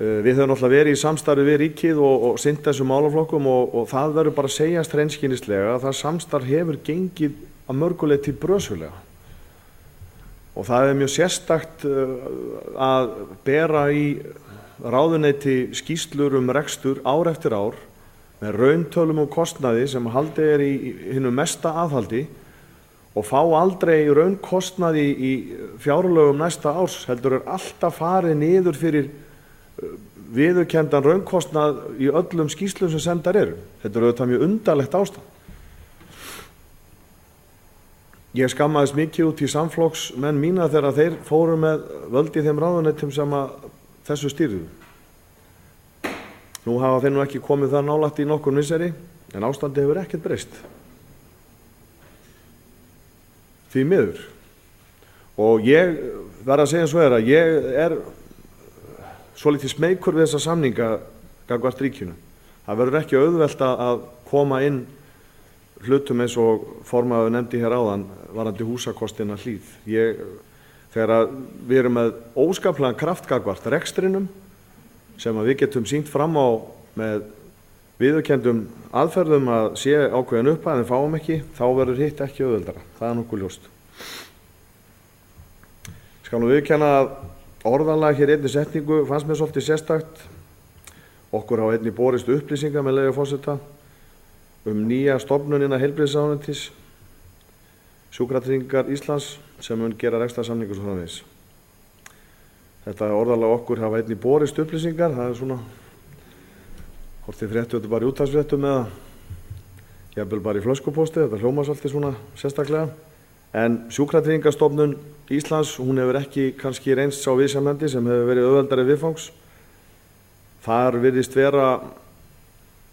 Við höfum náttúrulega verið í samstarfi við ríkið og sinnt þessum málaflokkum, og það verður bara að segjast hreinskilnislega að það samstarf hefur gengið að mörgu leyti brösulega. Og það mjög sérstakt að bera í ráðuneyti skýrslur rekstur ár eftir ár með rauntölum og kostnaði sem haldið í hinu mesta aðhaldi, og fá aldrei raunkostnaði í fjárlögum næsta árs, heldur alltaf farið niður fyrir viðurkenndan raunkostnað í öllum skýrslum sem sendar eru. Þetta auðvitað mjög undarlegt ástand. Ég skammaðist mikið út í samflokksmenn mína þegar þeir fóru með völd í þeim ráðuneytum sem að þessu stýrðu. Nú hafa þeir nú ekki komið það nálægt í nokkur misseri, en ástandi hefur ekkert breyst. Því miður. Og ég verð að segja svo að ég er svolítið smeykur við þessa samninga gagnvart ríkinu. Það verður ekki auðvelt að koma inn hlutum eins og formaður nefndi hér áðan varðandi húsakostina Hlíð. Þegar við erum með óskaplegan kraft gagnvart rekstrinum sem að við getum sýnt fram á með viðurkenndum aðferðum að sé ákveðin upphæð en fáum ekki, þá verður hitt ekki auðveldara. Það er nokkuð ljóst. Skal nú viðurkenna að orðalag hér einni setningu fannst mér svolítið sérstakt. Okkur hafa einnig borist upplýsingar með leyfi forseta nýja stofnunina heilbrigðisráðuneytis, Sjúkratryggingar Íslands sem mun gera rekstrarsamninga svo framvegis. Þetta orðalag okkur hafa einnig borist upplýsingar, það er svona hvort þið fréttu þetta bara í útvarpsfréttum eða jafnvel bara í flöskupósti, þetta hljómar svolítið svona sérstaklega. En Sjúkratryggingastofnun Íslands, hún hefur ekki kannski reynst sá viðsemjandi sem hefur verið auðveldari viðfangs. Þar virðist vera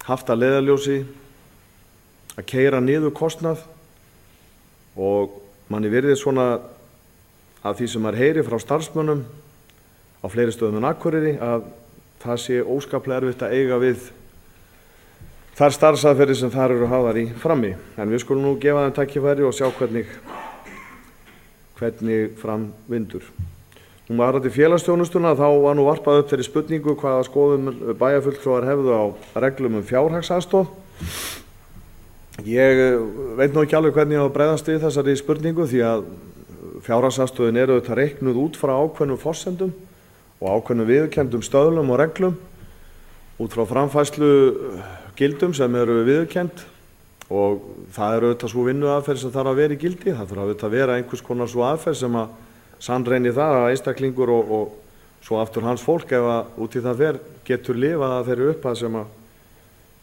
haft að leiðarljósi að keyra niður kostnað og manni virðist svona að því sem maður heyri frá starfsmönnum á fleiri stöðum en Akureyri að það sé óskaplega erfitt að eiga við þær starfsaðferðir sem þar eru hafðar í frammi. En við skulum nú gefa þeim tækifæri og sjá hvernig fram vindur. Nú varðandi félagsþjónustuna þá var nú varpað upp þeirri spurningu hvaða skoðun bæjarfulltrúar hefðu á reglum fjárhagsaðstoð. Ég veit nú ekki alveg hvernig ég á að bregðast við þessari spurningu því að fjárhagsaðstoðin eru auðvitað reiknuð út frá ákveðnum forsendum og ákveðnum viðurkenndum stöðlum og reglum út frá framfærslu gildum sem eru viðurkennd og það eru auðvitað svo vinnuaðferð sem þarf að vera í gildi. Það þarf auðvitað að vera einhvers konar svo aðferð sem að sannreyni það að einstaklingur og svo aftur hans fólk ef að út í það fer getur lifað að þeirri upphæð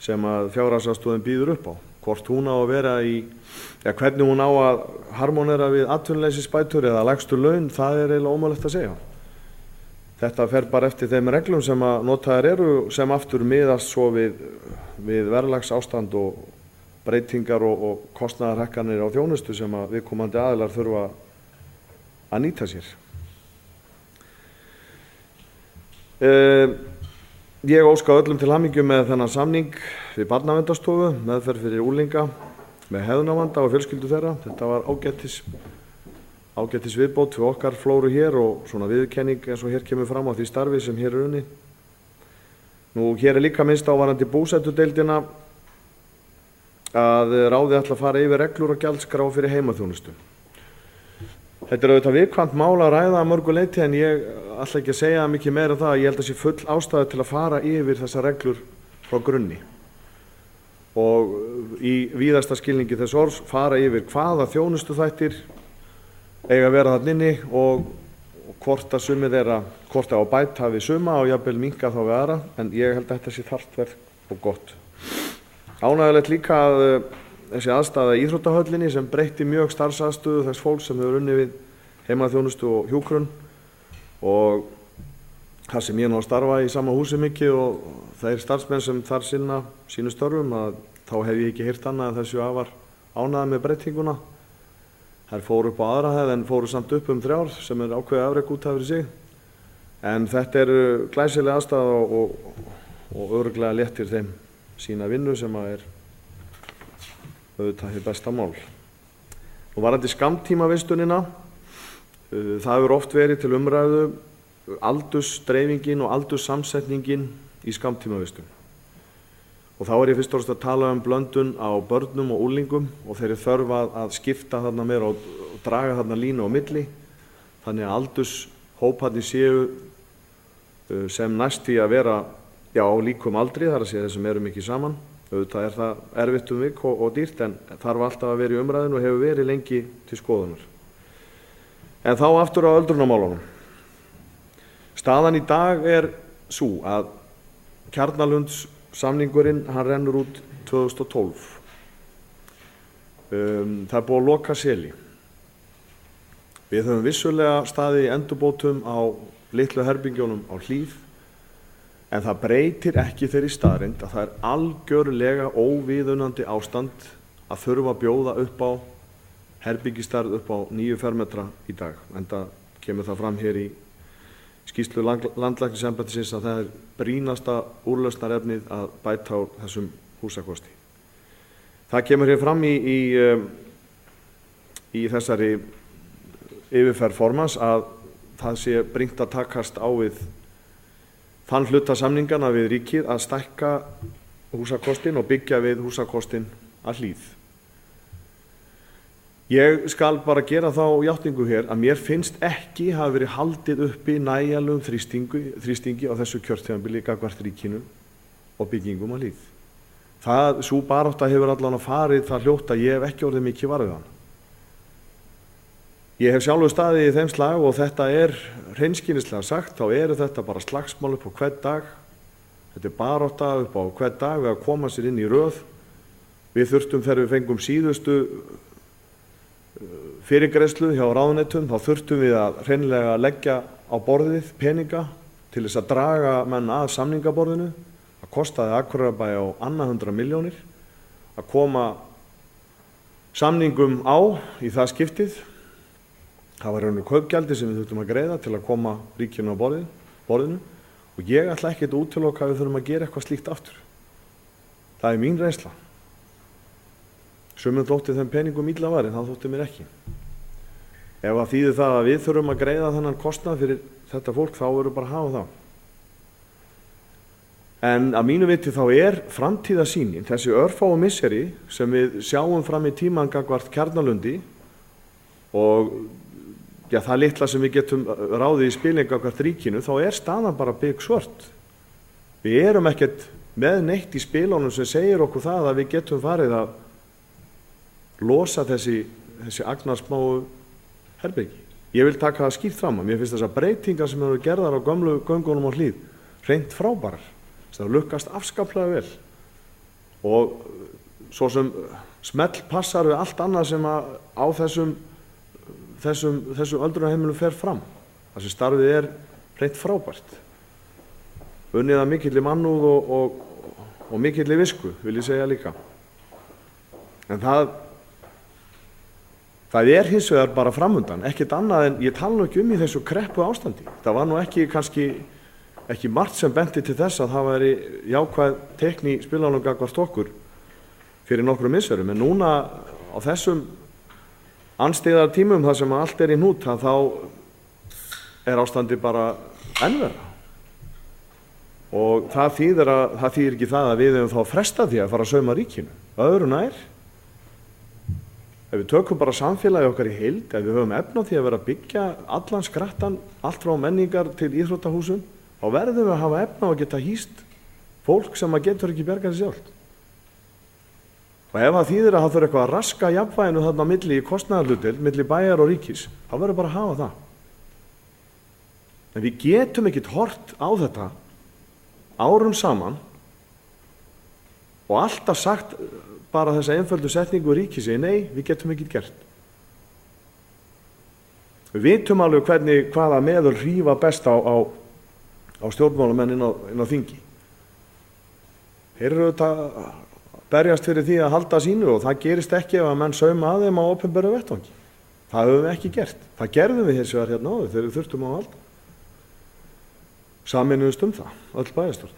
sem að fjárhagsaðstoðin býður upp á. Hvort hún á að vera hvernig hún á að harmonera við atvinnuleysisbætur eða lægstu laun, það er eiginlega ómögulegt að segja. Þetta fer bara eftir þeim reglum sem að notaðar eru sem aftur miðast svo við verðlagsástand og breytingar og kostnaðarhækkanir á þjónustu sem að viðkomandi aðilar þurfa að nýta sér. Ég óska öllum til hamingju með þennan samning við Barnaverndarstofu, meðferð fyrir unglinga með hegðunarvanda og fjölskyldu þeirra. Þetta var ágætis viðbót fyrir okkar flóru hér og svona viðurkenning eins og hér kemur fram á því starfi sem hér er unnið. Nú hér er líka minnst á varðandi búsetudeildina að ráðið ætla að fara yfir reglur og gjaldskrá fyrir heimaþjónustu. Þetta er auðvitað viðkvæmt mál að ræða að mörgu leyti en ég ætla ekki að segja mikið meira en það að ég held að sé full ástæða til að fara yfir þessar reglur frá grunni og í víðasta skilningi þess orðs fara yfir hvaða þjónustuþættir eiga að vera þarna inni og hvort að sumir þeirra, hvort að á bæta við suma og jafnvel minnka þá við aðra en ég held að þetta sé þarft verk og gott. Ánægjulegt líka að þessi aðstaða í íþróttahöllinni sem breytti mjög starfsaðstöðu þess fólks sem hefur unnið við heimaþjónustu og hjúkrun og þar sem ég nú að starfa í sama húsi mikið og þeir starfsmenn sem þar sinna sínu störfum að þá hef ég ekki heyrt annað en þessu afar ánægðir með breytinguna. Þær fóru upp á aðra hæð en fóru samt upp 3 sem er ákveðið afrek út af fyrir sig. En þetta er glæsileg aðstaða og örugglega léttir þeim sína vinnu sem að er auðvitað hið besta mál. Og varðandi skammtímavistunina, það hefur oft verið til umræðu aldursdreifingin og aldurssamsetningin í skammtímavistun. Og þá er ég fyrst og fremst að tala blöndun á börnum og úlingum og þeir eru þörf að skipta þarna meira og draga þarna línu á milli. Þannig að aldurshóparnir séu sem næst því að vera á líkum aldri, þar að segja þeir sem eru mikið saman. Auðvitað er það erfitt vik og dýrt en þarf alltaf að vera í umræðinu og hefur verið lengi til skoðunar. En þá aftur á öldrunarmálunum. Staðan í dag er sú að Kjarnalundssamningurinn hann rennur út 2012. Það er búið að loka Seli. Við höfum vissulega staðið í endurbótum á litlu herbingjónum á Hlíð En það breytir ekki þeirri staðreynd að það er algjörlega óviðunandi ástand að þurfa að bjóða upp á herbergisstærð upp á 9 fermetra í dag. Enda kemur það fram hér í skýrslu landlæknisembættisins að það er brýnasta úrlausnarefnið að bæta á þessum húsakosti. Það kemur hér fram í þessari yfirferð formanns að það sé brýnt að takast á við þann hluta samningana við ríkið að stækka húsakostin og byggja við húsakostin að Hlíð. Ég skal bara gera þá játningu hér að mér finnst ekki hafa verið haldið uppi nægjanlegum þrýstingi á þessu kjörtímabili gagnvart ríkinu og byggingum að Hlíð. Sú barátta hefur allan að farið það hljótt að ég hef ekki orðið mikið var við hana. Ég hef sjálfur staðið í þeim slag og þetta er hreinskilnislega sagt, þá eru þetta bara slagsmál upp á hvern dag. Þetta er barátta upp á hvern dag við að koma sér inn í röð. Við þurftum þegar við fengum síðustu fyrirgreiðslu hjá ráðuneytum, þá þurftum við að hreinlega leggja á borðið peninga til þess að draga menn að samningaborðinu. Það kostaði Akureyrarbæ á 200 milljónir að koma samningum á í það skiptið. Það var raunverulega kaupgjaldi sem við þurftum að greiða til að koma ríkinu á borðinu og ég ætla ekkert að útiloka að við þurfum að gera eitthvað slíkt aftur. Það er mín reynsla. Sumum þótti þeim peningum illa varið, það þótti mér ekki. Ef það þýðir það að við þurfum að greiða þennan kostnað fyrir þetta fólk, þá verður bara að hafa það. En að mínu viti þá er framtíðarsýnin, þessi örfáu misseri sem við sjáum fram í tímann gagnvart Kjarnalundi og það litla sem við getum ráðið í spilin gagnvart ríkinu, þá er staðan bara bigsvört. Við erum ekkert með neitt í spilunum sem segir okkur það að við getum farið að losa þessi agnarsmáu herbergi. Ég vil taka það skýrt fram að mér finnst þessar breytingar sem eru gerðar á gömlu göngunum á Hlíð hreint frábærar. Það lukkast afskaplega vel og svo sem smell passar við allt annað sem á þessum öldrunarheimilum fer fram. Þessi starfið er hreint frábært. Unnið að mikilli mannúð og mikilli visku, vil ég segja líka. En það er hins vegar bara framundan, ekkert annað en ég tala nú ekki í þessu kreppu ástandi. Það var nú ekki margt sem benti til þess að það væri jákvæð teikn í spilunum gagnvart okkur fyrir nokkrum misserum. En núna á þessum andstyggðar tímum þar sem allt er í hnút, þá er ástandi bara enn verra. Og það þýðir ekki það að við hefum þá frestað því að fara að sauma ríkinu. Öðru nær. Ef við tökum bara samfélagi okkar í heild, ef við höfum efni á því að vera að byggja allan skrattan, allt frá menningar til íþróttahúsum, þá verðum við að hafa efni á að geta hýst fólk sem getur ekki bjargað sér sjálft. Og ef það þýðir að það þurfi eitthvað að raska jafnvæginu þarna á milli í kostnaðarhlutdeild, milli bæjar og ríkis, þá verður bara að hafa það. En við getum ekkert horft á þetta árum saman og alltaf sagt bara þessa einföldu setningu ríkisins, nei, við getum ekkert gert. Við vitum alveg hvaða meðul hrífa best á stjórnmálamenn inn á þingi. Þeir eru að berjast fyrir því að halda sínu og það gerist ekki ef að menn sauma að þeim á opinberu vettvangi. Það höfum við ekki gert. Það gerðum við hins vegar hérna áður þegar við þurftum á að halda. Sameinuðumst það, öll bæjarstjórn.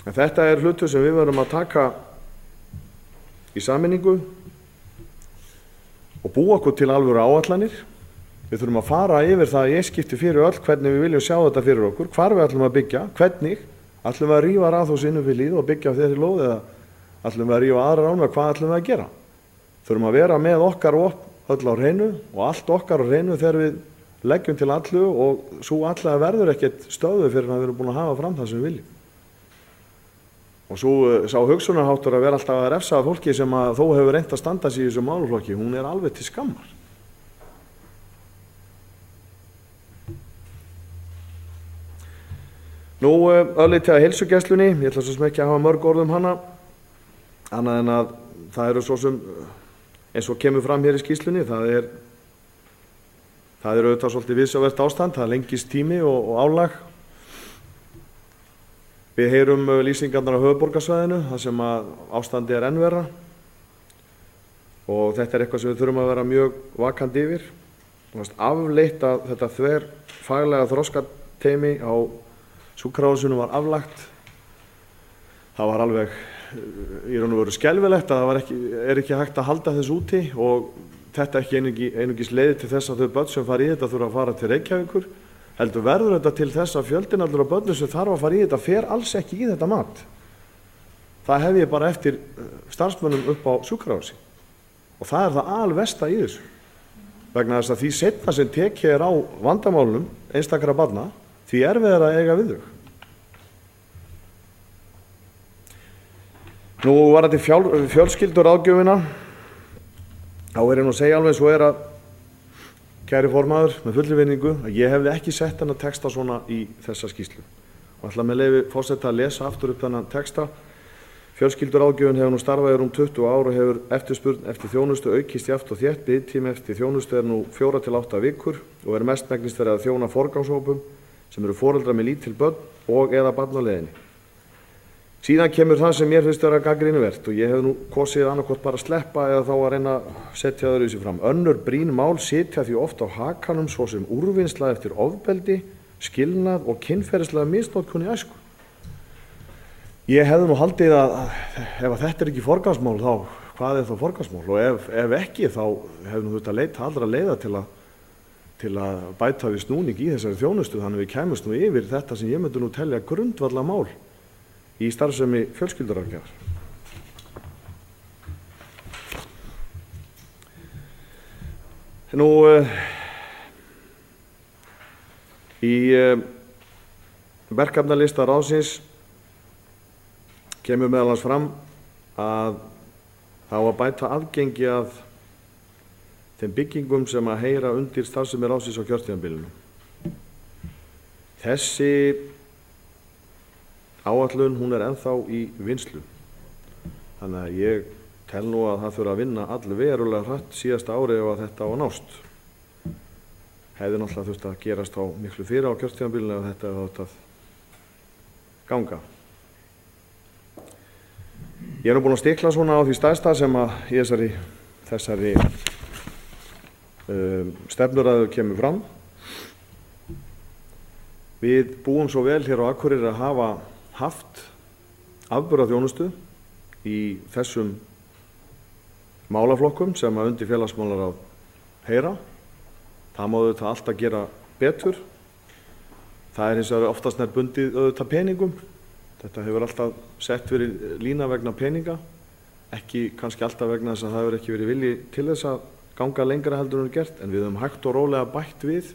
En þetta er hlutur sem við verðum að taka í sameiningu og búa okkur til alvöru áætlanir. Við þurfum að fara yfir það að ég skipti fyrir öll hvernig við viljum sjá þetta fyrir okkur, hvar við ætlum að byggja, hvernig, ætlum við að rífa raðhúsinu við Hlíð og byggja á þeirri lóð eða ætlum við að rífa aðra ránum, hvað ætlum við að gera? Þurfum að vera með okkar öll á hreinu og allt okkar á hreinu þegar við leggjum til allu og svo allega verður ekkert stöðu fyrir að við erum búin að hafa fram það sem við viljum. Og svo sá hugsunarháttur að vera alltaf að refsa fólki sem að þó hefur reynt að standa sig í þessu málaflokki, hún er alveg til skammar. Nú, örlítið að heilsugæslunni, ég ætla svo sem ekki að hafa mörg orð hana, annað en að það eru svo sem, eins og kemur fram hér í skýrslunni, það er Það er auðvitað svolítið viðsjárvert ástand, það lengist tími og álag. Við heyrum lýsingarnar á höfuðborgarsvæðinu, þar sem að ástandi er enn verra. Og þetta er eitthvað sem við þurfum að vera mjög vakandi yfir. Afleitt að þetta þverfaglega þroskateymi á sjúkrahúsinu var aflagt. Það var alveg í raun og veru skelfilegt að það er ekki hægt að halda þess úti og þetta ekki einungis leiði til þess að þau börn sem fara í þetta þurfa að fara til Reykjavíkur, heldur verður þetta til þess að fjöldinn allur af börnum sem þarf að fara í þetta fer alls ekki í þetta mat. Það hef ég bara eftir starfsmönnum upp á sjúkrahúsi og það er það alversta í þessu. Vegna þess að því seinna sem tekið er á vandamálunum einstakra barna, því erfiðara að eiga við þau. Nú varðandi fjölskylduráðgjöfina, þá er ég nú að segja alveg svo að kæri formaður með fullri virðingu að ég hefði ekki sett þennan texta svona í þessa skýrslu. Og ætla með leyfi forseta að lesa aftur upp þennan texta. Fjölskylduráðgjöfin hefur nú starfað í 20 ár og hefur eftirspurn eftir þjónustu aukist jafnt og þétt. Biðtími eftir þjónustu er nú 4 til 8 vikur og er mestmegnis verið að þjóna forgangshópum sem eru foreldrar með lítil börn og eða barn á leiðinni. Síðan kemur það sem mér finnst vera gagnrýnivert og ég hef nú kosið annarkvort bara að sleppa eða þá að reyna að setja öðruvísi fram. Önnur brýn mál sitja því oft á hakanum svo sem úrvinnsla eftir ofbeldi, skilnað og kynferðislega misnotkun í æsku. Ég hefði nú haldið að ef þetta er ekki forgangsmál þá hvað er þá forgangsmál og ef ekki þá hefði nú þetta leita allra leiða til að bæta við snúning í þessari þjónustu þannig við kæmumst nú yfir þetta sem ég myndi nú telja grundvallarmál í starfsemi fjölskylduráðgjafar. Nú, í verkefnalista ráðsins kemur meðal annars fram að það á að bæta aðgengi að þeim byggingum sem að heyra undir starfsemi ráðsins á kjörtímabilinu. Þessi áætlun hún er ennþá í vinnslu. Þannig að ég tel nú að það þurfa að vinna allverulega hratt síðasta ári ef að þetta á að nást. Hefði náttúrulega þurft að gerast á miklu fyrir á kjörtímabilinu ef þetta hefði átt að ganga. Ég er nú búinn að stikla svona á því stærsta sem að í þessari stefnuræðu kemur fram. Við búum svo vel hér á Akureyri að hafa haft afburðaþjónustu í þessum málaflokkum sem að undir félagsmálaráð heyra. Það má auðvitað alltaf gera betur. Það er hins vegar oftast nær bundið auðvitað peningum. Þetta hefur alltaf sett verið lína vegna peninga, ekki kannski alltaf vegna þess að það hefur ekki verið vilji til þess að ganga lengra heldur en er gert, en við höfum hægt og rólega bætt við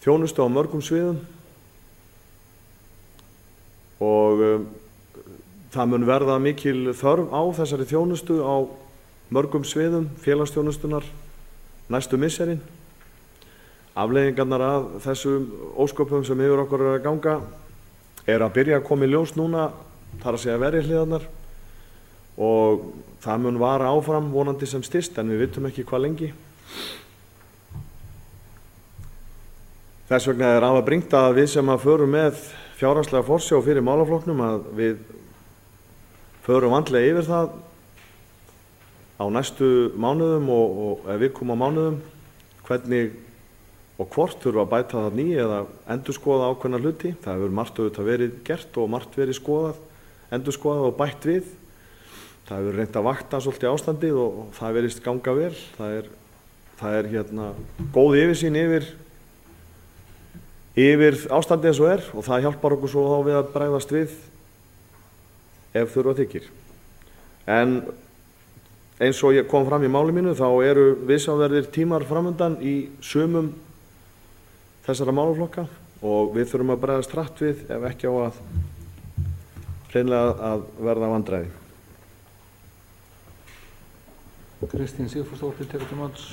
þjónustu á mörgum sviðum og það mun verða mikil þörf á þessari þjónustu á mörgum sviðum félagsþjónustunar næstu misserin. Afleiðingarnar af þessum ósköpum sem yfir okkur er að ganga er að byrja að koma í ljós núna, þar að segja verjahliðarnar, og það mun vara áfram vonandi sem styst en við vitum ekki hvað lengi. Þess vegna er afar brýnt að við sem að förum með fjárhagslega forsjá fyrir málaflokknum að við förum vandlega yfir það á næstu mánuðum og ef við komum á mánuðum hvernig og hvort þurfa að bæta það nýja eða endurskoða ákveðna hluti. Það hefur margt auðvitað verið gert og margt verið skoðað, endurskoðað og bætt við. Það hefur reynt að vakta svolítið ástandið og það verist ganga vel. Það er góð yfirsýn yfir ástandið eins og er og það hjálpar okkur svo þá við að bregðast við ef þurfa þykir. En eins og ég kom fram í máli mínu þá eru viðsjárverðir tímar framundan í sumum þessara málaflokka og við þurfum að bregðast hratt við ef ekki á að hreinlega að verða vandræði.
Kristín Sigfúsdóttir tekur til máls.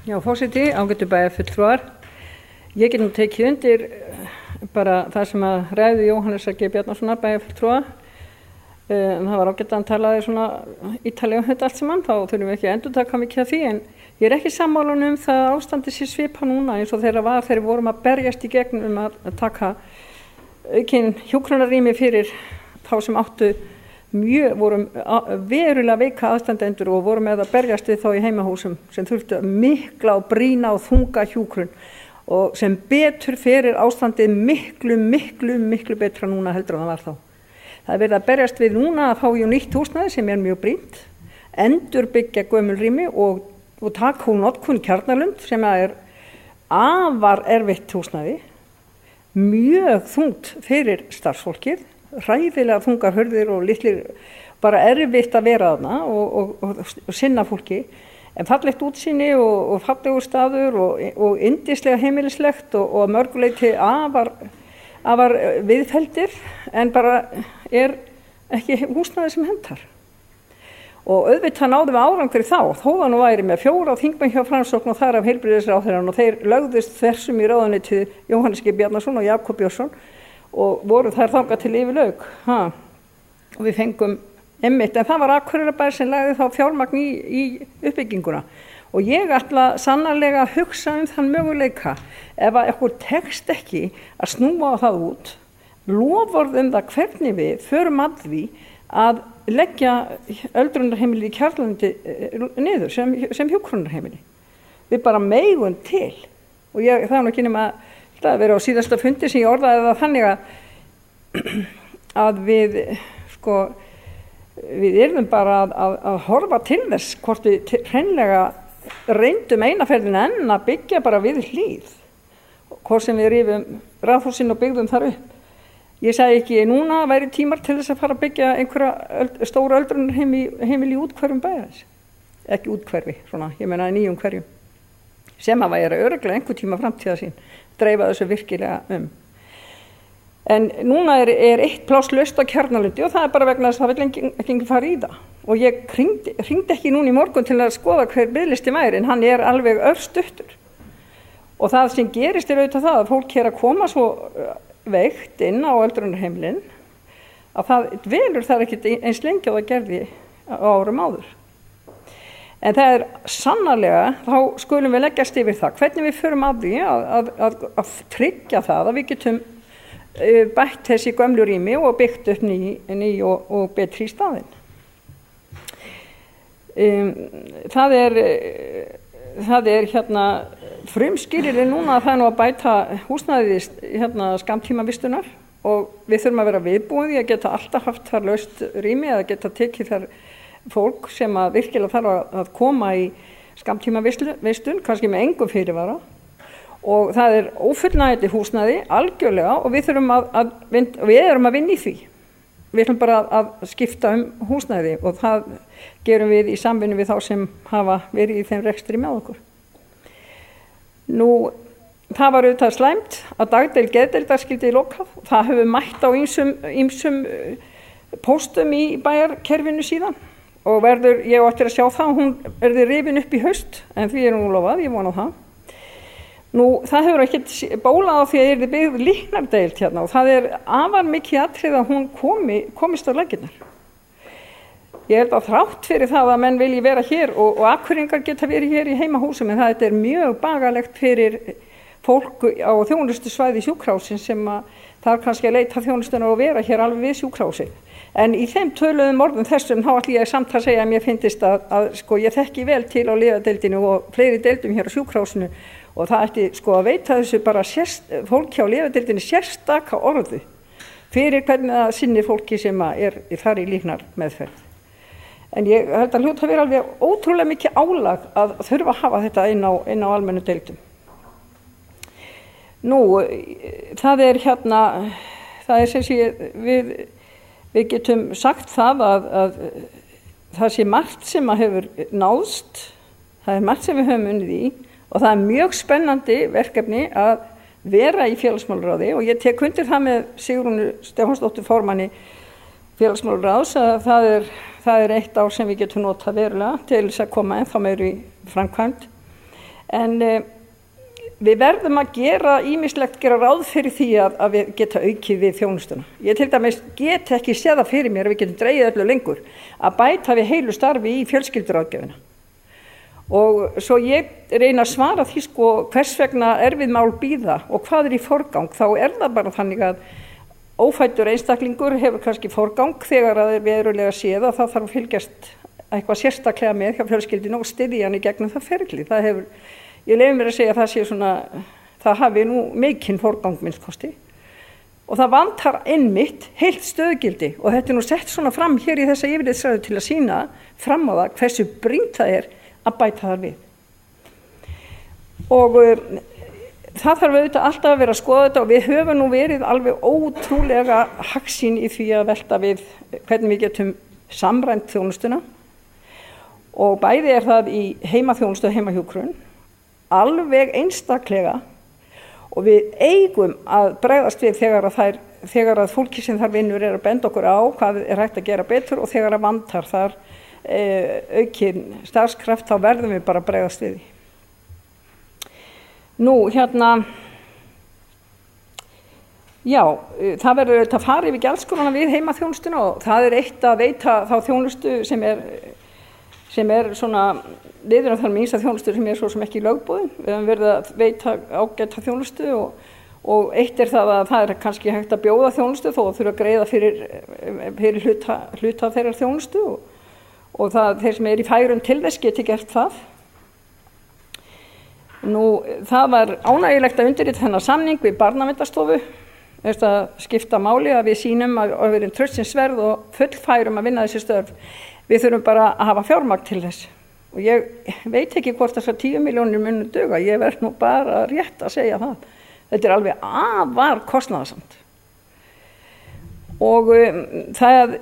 Já, forseti, ágætu bæjarfulltrúar. Ég get nú tekið undir bara það sem að ræðu Jóhannesar G. Bjarnasonar bæjarfulltrúa
En það var ágætt að hann talaði svona ítalega um þetta allt saman, þá þurfum við ekki að endurtaka mikið af því, en ég er ekki sammála um það ástandi sér svipa núna eins og þegar við vorum að berjast í gegnum að taka aukinn hjúkrunarrými fyrir þá sem vorum verulega veika aðstandendur og vorum með að berjast við þá í heimahúsum sem þurftu mikla og brýna og þunga hjúkrun, og sem betur fyrir ástandið miklu betra núna heldur en það var þá. Það er verið að berjast við núna að fá nýtt húsnæði sem er mjög brýnt, endurbyggja gömul rými og taka úr notkun Kjarnalund sem er afar erfitt húsnæði, mjög þungt fyrir starfsfólkið, hræðilega þungar hurðir og litlir, bara erfitt að vera þarna og sinna fólki, en fallegt útsýni og fallegur staður og yndislega heimilislegt og að mörguleyti afar viðfeldir, en bara er ekki húsnæði sem hentar. Og auðvitað náðum við árangri þó það nú væri með 4 þingmenn hjá Framsókn og þar af heilbrigðisráðherrann, og þeir lögðust þversum í ráðuneytið Jóhannes G. Bjarnason og Jakob Björnsson og voru þær þangað til yfirlauk. Og við fengum einmitt, en það var Akureyrarbær sem lagði þá fjármagn í uppbygginguna. Og ég ætla sannarlega að hugsa þann möguleika, ef að okkur tekst ekki að snúa á það út, loforð það hvernig við förum að því að leggja öldrunarheimili í Kjarnalundi niður sem hjúkrunarheimili. Við bara megum til, og það er nú ekki nema að vera á síðasta fundi sem ég orðaði það þannig að við yrðum bara að horfa til þess hvort við hreinlega reyndum einaferðina enn að byggja bara við hlíð, hvort sem við rifum Ráðhúsin og byggðum þar upp. Ég sagði ekki núna væri tímar til þess að fara að byggja einhverja stóra öldrunarheimili í úthverfum bæjarins, ekki úthverfi, svona, ég meina í nýjum hverjum, sem að væri örugglega einhver tíma framtíða sín, dreifa þessu virkilega En núna er eitt pláss laust á Kjarnalundi og það er bara vegna þess að það vill ekki fara í það. Og ég hringdi ekki núna í morgun til að skoða hver biðlisti væri, en hann er alveg örstuttur. Og það sem gerist auðvitað það að fólk að koma svo veikt inn á öldrunarheimilin að það dvelur þar ekki eins lengi og það gerði á árum áður. En það er sannarlega, þá skulum við leggjast yfir það, hvernig við förum að því að tryggja það að við getum bætt þessi gömlu rými og byggt upp ný og betri í staðinn. Það er frumskilyrði núna að það er nú að bæta húsnæði skammtímavistunar, og við þurfum að vera viðbúin því að geta alltaf haft þar laust rými eða geta tekið þar fólk sem að virkilega þarf að koma í skammtímavistun, kannski með engum fyrirvara. Og það er ófullnægjandi húsnæði algjörlega, og við erum að vinna í því. Við ætlum bara að skipta húsnæði, og það gerum við í samvinnu við þá sem hafa verið í þeim rekstri með okkur. Nú, það var auðvitað slæmt að dagdeild geðdeildar skyldi lokað. Það hefur mætt á ýmsum póstum í bæjarkerfinu síðan, og ég á eftir að sjá það, hún verði rifin upp í haust, en því nú lofað, ég vona það. Nú, það hefur ekkert bólað á því að yrði byggð líknardeild hérna, og það er afar mikið atriði að hún komist á laggirnar. Ég held að þrátt fyrir það að menn vilji vera hér og Akureyringar geta verið hér í heimahúsum, en það er mjög bagalegt fyrir fólk á þjónustusvæði sjúkrahússins sem þarf kannski að leita þjónustunar og vera hér alveg við sjúkrahúsið. En í þeim töluðum orðum þessum þá ætla ég samt að segja að mér finnst að ég þekki vel til á lyfjadeildinu og fleiri deildum hér á sjúkrahúsinu, og það ætti að veita þessu bara fólki á lyfjadeildinu sérstaka orðu fyrir hvernig það sinnir fólki sem er þar í líknar meðferð. En ég held að hljóta að vera alveg ótrúlega mikið álag að þurfa að hafa þetta inn á almennu deildum. Nú, það er sem sé, við getum sagt það að það sé margt sem hefur náðst, það er margt sem við höfum unnið í, og það er mjög spennandi verkefni að vera í félagsmálaráði, og ég tek undir það með Sigrúnu Stefánsdóttur formanni félagsmálaráðs að það er eitt ár sem við getum notað verulega til þess að koma ennþá meira í framkvæmd. En við verðum að gera ráð fyrir því að við geta aukið við þjónustuna. Ég til dæmis get ekki séð það fyrir mér að við getum dregið öllu lengur að bæta við heilu starfi í fjölskylduráðgjöfina. Og svo ég reyna að svara því sko hvers vegna erfið mál bíða og hvað í forgang, þá það bara þannig að ófæddur einstaklingur hefur kannski forgang þegar að verulega séð að það þarf að fylgjast eitthvað sérstaklega með hjá fjölskyldinu og styðja hann í gegnum það ferli. Ég leyfi mér að segja að það sé svona, það hafi nú mikinn forgang minnst kosti. Og það vantar einmitt heilt stöðugildi og þetta nú sett svona fram hér í þessa yfirlitsræðu til að sýna fram á það hversu brýnt það að bæta þar við. Og það þarf auðvitað alltaf að vera að skoða þetta og við höfum nú verið alveg ótrúlega hagsýn í því að velta við hvernig við getum samræmt þjónustuna og bæði það í heimaþjónustu og heimahjúkrun alveg einstaklega og við eigum að bregðast við þegar að fólki sem þar vinnur að benda okkur á hvað hægt að gera betur og þegar að vantar þar aukinn starfskraft þá verðum við bara að bregðast við því. Nú það verður auðvitað að fara yfir gjaldskrárana við heimaþjónustuna og það eitt að veita þá þjónustu sem svona liður af þar minnsta þjónustu sem svo sem ekki í lögboðin. Við höfum verið að veita ágæta þjónustu og eitt það að það kannski hægt að bjóða þjónustu þó að þurfa að greiða fyrir hluta af þeirra þjónustu og þeir sem í færum til þess geti gert það. Nú, það var ánægjulegt að undirrita þennan samning við Barnaverndarstofu, að skipta máli að við sýnum að við erum traustsins verð og fullfærum að vinna þessi störf. Við þurfum bara að hafa fjármagn til þess. Og ég veit ekki hvort þessar 10 milljónir munu duga, ég verð nú bara rétt að segja það. Þetta alveg afar kostnaðarsamt. Og það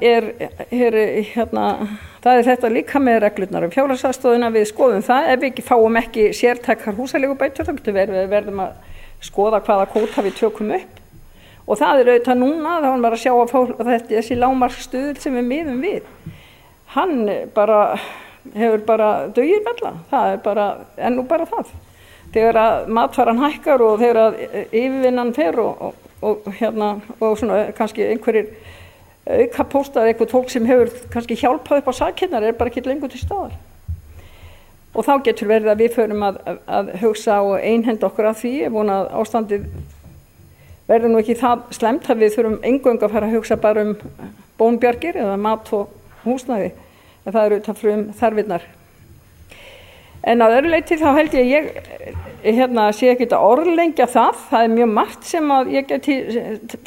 þetta líka með reglurnar fjárhagsaðstoðina, við skoðum það, ef við fáum ekki sértækar húsaleigubætur þá við verðum að skoða hvaða kvóta við tökum upp og það auðvitað núna, þá var að sjá að þessi lágmarksstuðull sem við miðum við, hann hefur bara dugir vella, það nú bara það. Þegar að matvaran hækkar og þegar að yfirvinnan fer og svona kannski einhverjir aukapóstar, eitthvað fólk sem hefur kannski hjálpað upp á sakirnar bara ekki lengur til staðar. Og þá getur verið að við förum að hugsa og einhenda okkur að því, ég vona að ástandið verður nú ekki það slæmt að við þurfum eingöngu að fara að hugsa bara bónbjargir eða mat og húsnæði, en það eru frum þarfinnar. En að öðru leyti þá held ég sé ekki að orðlengja það mjög margt sem að ég geti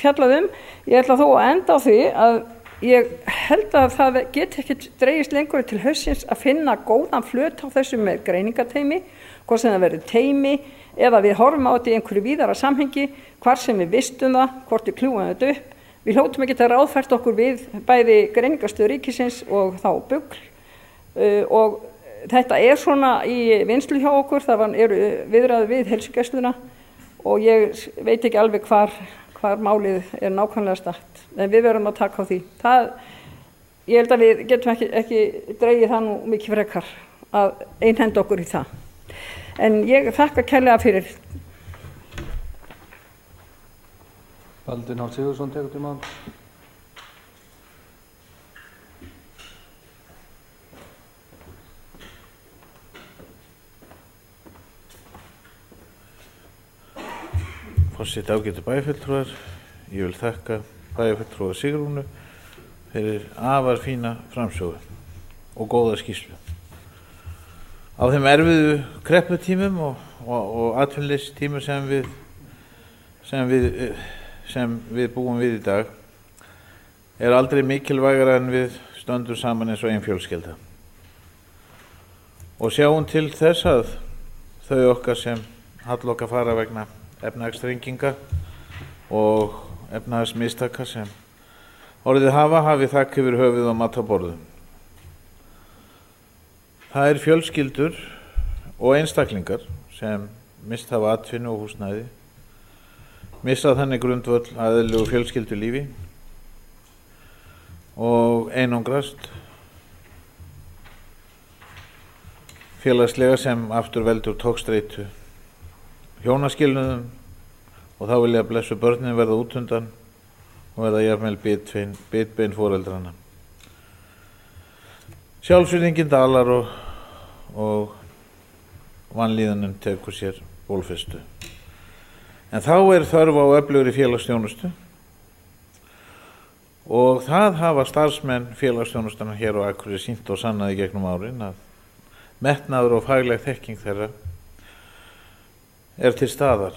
fjallað Ég ætla þó að enda á því að ég held að það geti ekki dregist lengur til haustsins að finna góðan flöt á þessu með greiningateymi, hvort sem það verður teymi eða við horfum á þetta í einhverju víðara samhengi, hvar sem við vistum það, hvort við kljúum þetta upp. Við hljótum ekki að ráðfært okkur við bæði greiningarstöð ríkisins og þá BUGL og þetta svona í vinnslu hjá okkur, það eru viðræður við heilsugæsluna og ég veit ekki alveg hvar málið nákvæmlega statt, en við verðum að taka á því. Ég held að við getum ekki dregið það nú mikið frekar að einhenda okkur í það. En ég þakka kærlega fyrir.
Baldvin H. Sigurðsson tekur til máls.
Forseti ágætu bæjarfulltrúar, ég vil þakka bæjarfulltrúa Sigrúnu fyrir afar fína framsögu og góða skýrslu. Á þeim erfiðu krepputímum og atvinnuleysitímum sem við búum við í dag aldrei mikilvægara en við stöndum saman eins og ein fjölskylda. Og sjáum til þess að þau okkar sem halloka fara vegna efnahagsþrenginga og efnahagsmistaka sem orðið hafi þakk yfir höfuð og mat á borðum. Það fjölskyldur og einstaklingar sem misst hafa atvinnu og húsnæði, missað þannig grundvöll að eðlilegu fjölskyldulífi og einangrast félagslega sem aftur veldur togstreitu hjónaskilnuðum og þá vilja blessu börnin verða út undan og verða jafnvel bitbein foreldrana. Sjálfsvirðingin dalar og vanlíðanin tekur sér bólfestu. En þá þörf á öflugri félagsþjónustu og það hafa starfsmenn félagsþjónustuna hér á Akureyri sýnt og sannaði gegnum árin að metnaður og fagleg þekking þeirra til staðar.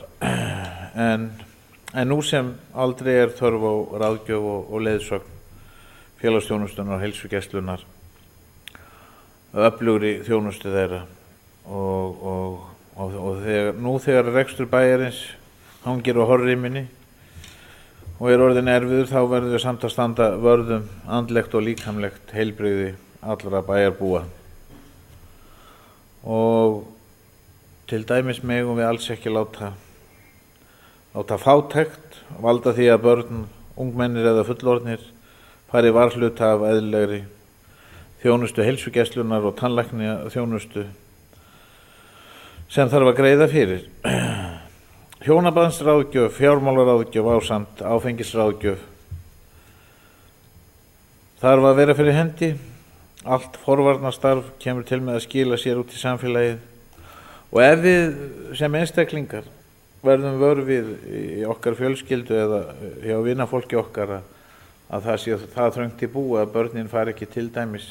En nú sem aldrei þörf á ráðgjöf og leiðsögn félagsþjónustunar og heilsugæslunnar, öflugri þjónustu þeirra og þegar rekstur bæjarins hangir á horriminni og orðin erfiður, þá verðum við samt að standa vörðum andlegt og líkamlegt heilbrigði allra bæjarbúa. Og til dæmis megum við alls ekki láta fátækt valda því að börn, ungmennir eða fullorðnir fari varhluta af eðlilegri þjónustu heilsugæslunnar og tannlæknaþjónustu sem þarf að greiða fyrir. Hjónabandsráðgjöf, fjármálaráðgjöf ásamt áfengisráðgjöf þarf að vera fyrir hendi. Allt forvarnastarf kemur til með að skila sér út í samfélagið og ef við sem einstaklingar verðum vör við í okkar fjölskyldu eða hjá vinafólki okkar að það sé það þröngt í búi að börnin fari ekki til dæmis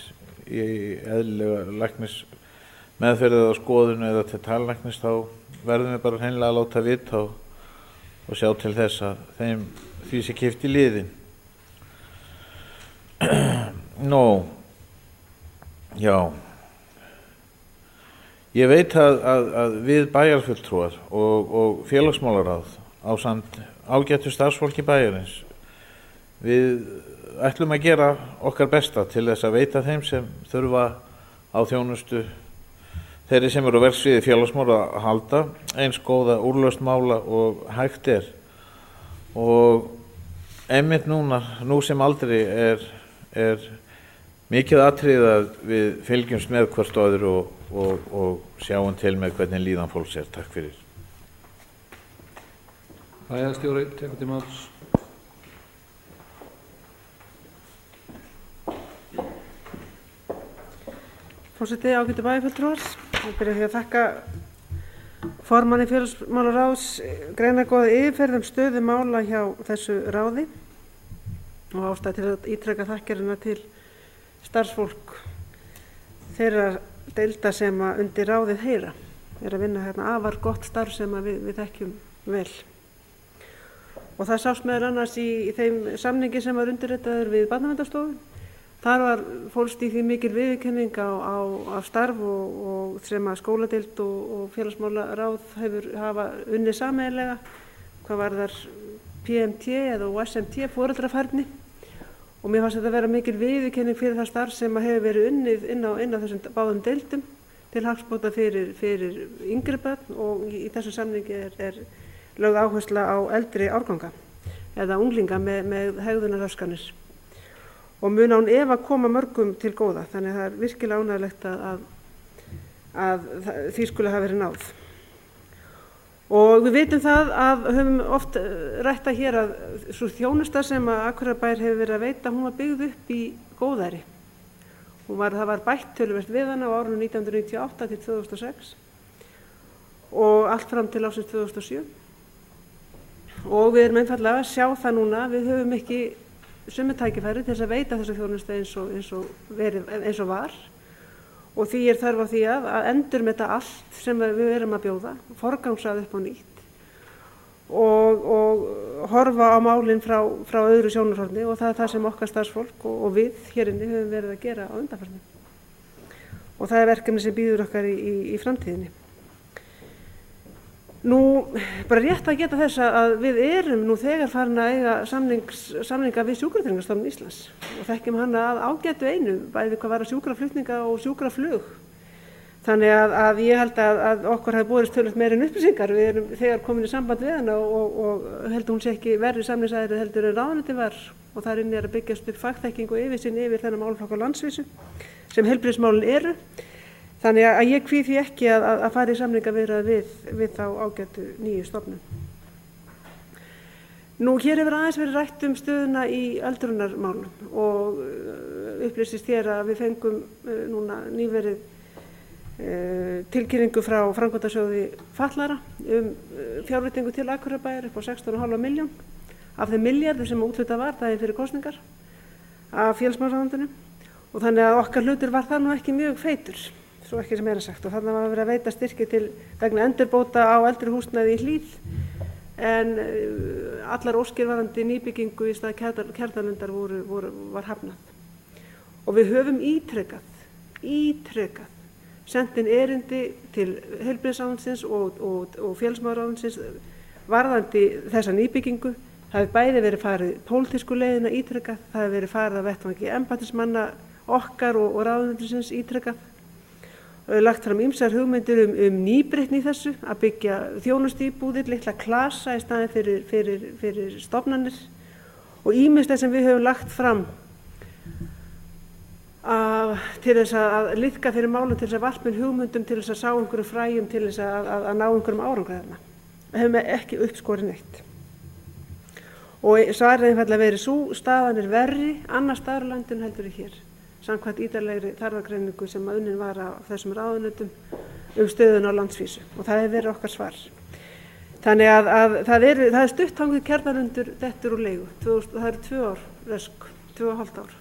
í eðlilega læknismeðferð eða skoðun eða til tannlæknis, þá verðum við bara hreinlega að láta vita og sjá til þess að því sé kippt í liðin. Já, ég veit að við bæjarfulltrúar og félagsmálaráð ásamt ágætu starfsfólki bæjarins, við ætlum að gera okkar besta til þess að veita þeim sem þurfa á þjónustu þeirri sem eru á verksviði félagsmála að halda eins góða úrlausn mála og hægt og einmitt nú sem aldrei er mikið atriði að við fylgjumst með hvert öðru og sjáum til með hvernig líðan fólks Takk fyrir.
Bæjarstjóri tekur til máls.
Forseti, ágætu bæjarfulltrúar, ég byrja því að þakka formanni félagsmálaráðs greinargóða yfirferð stöðu mála hjá þessu ráði og ástæða til að ítreka þakkirina til starfsfólk þeirra deilda sem undir ráðið heyra. Að vinna afar gott starf sem við þekkjum vel. Og það sást meðal annars í þeim samningi sem var undirritaður við Barnaverndarstofu. Þar fólst í því mikil viðurkenning á starf og sem að skóladeild og félagsmálaráð hafa unnið sameiginlega hvað varðar PMT eða SMT foreldrafærni og mér fannst þetta vera mikil viðurkenning fyrir það starf sem hefur verið unnið inn á þessum báðum deildum til hagsbóta fyrir yngri börn og í þessu samningi er lögð áhersla á eldri árganga eða unglinga með hegðunarraskanir. Og mun án efa koma mörgum til góða, þannig að það virkilega ánægjulegt að því skuli hafa verið náð. Og við vitum það að höfum oft rætt hér að sú þjónusta sem Akureyrarbær hefur verið að veita, hún var byggð upp í góðæri. Það var bætt töluvert við hana á árunum 1998 til 2006 og allt fram til ársins 2007. Og við erum einfaldlega að sjá það núna, við höfum ekki sömu tækifæri til þess að veita þessa þjónustu eins og var og því þörf á því að endurmeta allt sem við erum að bjóða, forgangsraða upp á nýtt og horfa á málin frá öðru sjónarhorni og það er það sem okkar starfsfólk og við hér inni höfum verið að gera á undanfarni. Og það er verkefni sem bíður okkar í framtíðinni. Nú, bara rétt að geta þess að við erum nú þegar farin að eiga samninga við Sjúkratryggingastofnun Íslands og þekkjum hana að ágætu einu, bæði hvað var að sjúkraflutninga og sjúkraflug. Þannig að ég held að okkur hafi borist töluvert meira en upplýsingar. Við erum þegar komin í samband við hana og heldur hún sé ekki verri samningsaðili heldur en ráðuneytið var og þar inni að byggjast upp fagþekking og yfirsýn yfir þennan málaflokk á landsvísu sem heilbrigðismálin eru. Þannig að ég kvíði því ekki að fara í samningaviðræður við þá ágætu nýju stofnun. Nú, hér hefur aðeins verið rætt stöðuna í öldrunarmálum og upplýsist hér að við fengum núna nýverið tilkynningu frá framkvæmdasjóði fatlaðra fjárveitingu til Akureyrarbæjar upp á 16,5 milljón af þeim milljarði sem úthlutað var daginn fyrir kosningar af félagsmálaráðuneytinu, og þannig að okkar hlutur var það nú ekki mjög feitur, svo ekki sem er sagt, og þannig var verið að veita styrki til vegna endurbóta á eldri húsnæði í Hlíð, en allar óskir varðandi nýbyggingu í stað Kjarnalundar var hafnað. Og við höfum ítrekað sent inn erindi til heilbrigðisráðuneytisins og félagsmálaráðuneytisins varðandi þessa nýbyggingu. Það hefur bæði verið farið pólitísku leiðina ítrekað, það hefur verið farið að vettvangi embættismanna okkar og ráðuneytisins ítrekað. Lagt fram ýmsar hugmyndir nýbreytni í þessu, að byggja þjónustuíbúðir, litla klasa í staðinn fyrir stofnanir, og ýmislegt sem við höfum lagt fram til þess að liðka fyrir málum, til þess að varpa hugmyndum, til þess að sá einhverjum fræjum, til þess að ná einhverjum árangri þarna. Við höfum ekki uppskorið neitt. Og svarið einfaldlega verið sú, staðan verri annars staðar á landinu heldur hér, samkvæmt ítarlegri þarfagreiningu sem unnin var á þessum ráðuneytum stöðun á landsvísu, og það hefur verið okkar svar. Þannig að það er stutt þangað Kjarnalundur dettur úr leigu, það eru 2 ár rösk, 2,5 ár.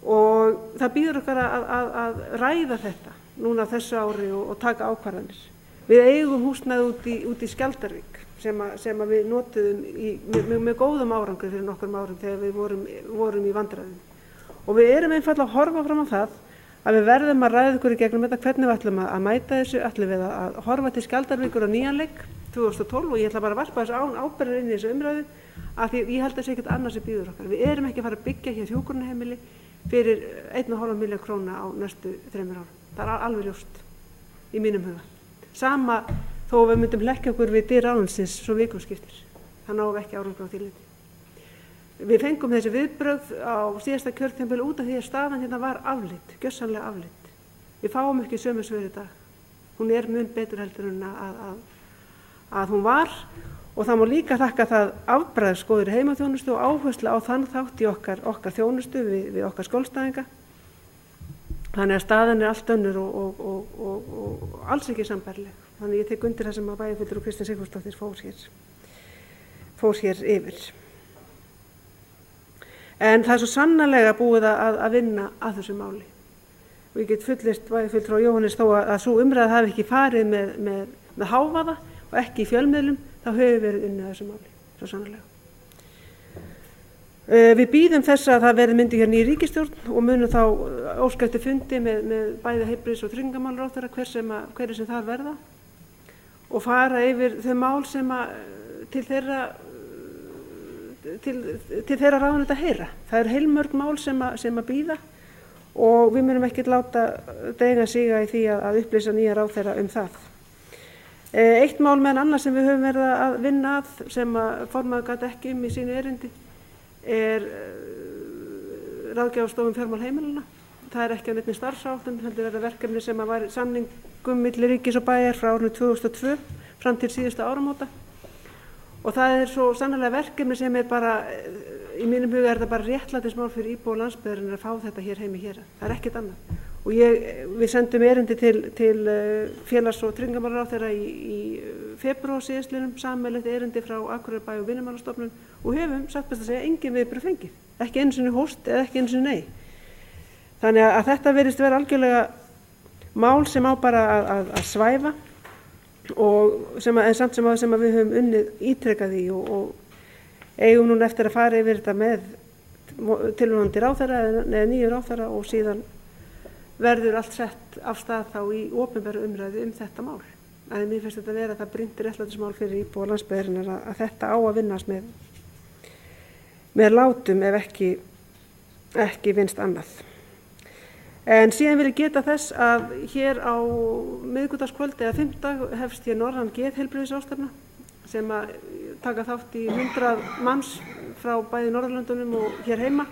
Og það býður okkar að ræða þetta núna þessu ári og taka ákvarðanir. Við eigum húsnæði út í Skjaldarvík sem við notuðum með góðum árangri fyrir nokkrum árum þegar við vorum í vandræðum. Og við erum einfaldlega að horfa fram á það að við verðum að ræða ykkur í gegnum þetta, hvernig við ætlum að mæta þessu, ætlum við að horfa til Skjaldarvíkur á nýjanleik 2012, og ég ætla bara að varpa þessu án ábyrgðar inn í þessu umræðu, af því ég held að sé ekkert annars sem býður okkar. Við erum ekki að fara að byggja hér hjúkrunarheimili fyrir 1,5 milljón króna á næstu 3 árum. Það er alveg ljóst í mínum huga. Sama þó við myndum leggja okkur við dyr ráðuneytisins svo vikum skiptir. Það náum ekki árangur á því leyti. Við fengum þessi viðbrögð á síðasta kjörtímabili út af því að staðan hérna var afleitt, gjörsamlega afleitt. Við fáum ekki sömu svör í dag. Hún er mun betur heldur en að hún var, og það má líka þakka það afbragðsgóðri heimaþjónustu og áherslu á þann þátt í okkar þjónustu við okkar skjólstæðinga. Þannig að staðan er allt önnur og alls ekki sambærileg. Þannig ég tek undir það sem að bæjarfulltrúi og Kristín Sigfúsdóttir fór hér yfir. En það er svo sannarlega búið að vinna að þessu máli. Og ég get fullist bæjarfulltrúi og Jóhannes þó að sú umræða hafi ekki farið með hávaða og ekki í fjölmiðlum, þá hefur verið unnið að þessu máli, svo sannarlega. Við bíðum þess að það verði myndið hér ný ríkisstjórn og munum þá óska eftir fundi með bæði heilbrigðis- og tryggingamálaráðherra hverju sem þar verða, og fara yfir þau mál sem til þeirra ráðuneyta heyra. Það er heilmörg mál sem að bíða, og við munum ekkert láta deiga siga í því að upplýsa nýja ráðherra það. Eitt mál meðan annað sem við höfum verið að vinna að, sem að formaður gat ekki í sínu erindi, er ráðgjafarstofa fjármál heimilanna. Það er ekki á neinni starfsáætlun, heldur verða verkefni sem að var samningum milli ríkis og bæjar frá árinu 2002 fram til síðustu áramóta. Og það er svo sannarlega verkefni sem er bara, í mínum huga er það bara réttlætismál fyrir íbúa landsbyggðarinnar að fá þetta hér heim í hér. Það er ekkert annað. Og við sendum erindi til félags- og tryggingamálaráðherra í febrúar síðastliðnum, sameiginlegt erindi frá Akureyrarbæ og Vinnumálastofnun, og höfum satt best að segja engin viðbrögð fengið, ekki einu sinni hóst eða ekki einu sinni nei. Þannig að þetta virðist vera algjörlega mál sem á bara að svæfa, og en samt sem við höfum unnið ítrekað í, og eigum núna eftir að fara yfir þetta með tilvonandi ráðherra eða nýju ráðherra, og síðan verður allt sett af stað þá í opinberu umræðu þetta mál. En mér finnst þetta vera það brýnt réttlætismál fyrir íbúa landsbyggðarinnar að þetta á að vinnast með látum ef ekki vinnst annað. En síðan vil ég geta þess að hér á miðvikudagskvöld eða fimmtudag hefst hér norræn geðheilbrigðisráðstefna sem að taka þátt í 100 manns frá bæði Norðurlöndunum og hér heima.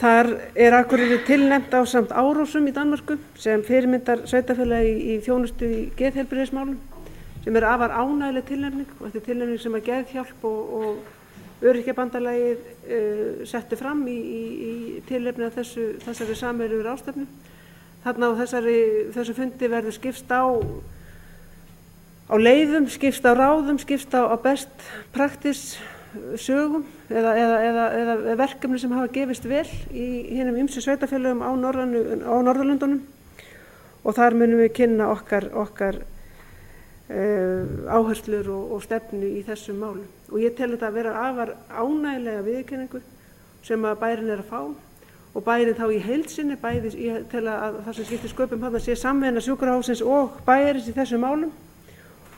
Þar Akureyri tilnefnt ásamt Árósum í Danmörku sem fyrirmyndar sveitarfélagi í þjónustu í geðheilbrigðismálum, sem afar ánægjuleg tilnefning, og þetta tilnefning sem að Geðhjálp og Öryrkjabandalagið setti fram í tilefni af þessari sameiginlegu ráðstefnu. Þarna á þessu fundi verður skipst á leiðum, skipst á ráðum, skipst á best practice sögum eða verkefni sem hafa gefist vel í hinum ýmsu sveitarfélögum á Norðurlöndunum, og þar munum við kynna okkar áherslur og stefnu í þessum málum. Og ég tel þetta að vera afar ánægjulega viðurkenningu sem að bærinn að fá, og bærinn þá í heild sinni, ég tel að það sem skiptir sköpum þarna sé samvinna sjúkrahússins og bæjarins í þessum málum,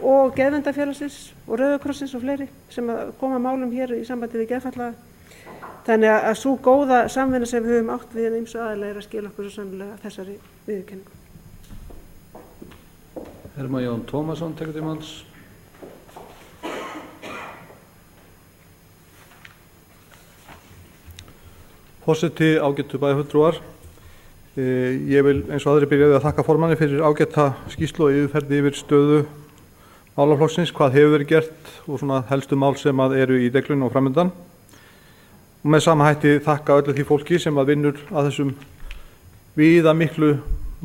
og Geðverndafélagsins og Rauða krossins og fleiri sem að koma málum hér í sambandi við geðfatlaða. Þannig að sú góða samvinna sem við höfum átt við ýmsu aðilar að skila okkur svo sannlega þessari viðurkenningu.
Hermann Jón Tómasson tekur til máls.
Forseti, ágætu bæjarfulltrúar. Ég vil eins og aðri byrjaði að þakka formanni fyrir ágæta skýrslu og yfirferð yfir stöðu málaflokksins, hvað hefur verið gert og svona helstu mál sem að eru í deglunni og framöndan. Og með sama hætti þakka öllu því fólki sem að vinnur að þessum víða miklu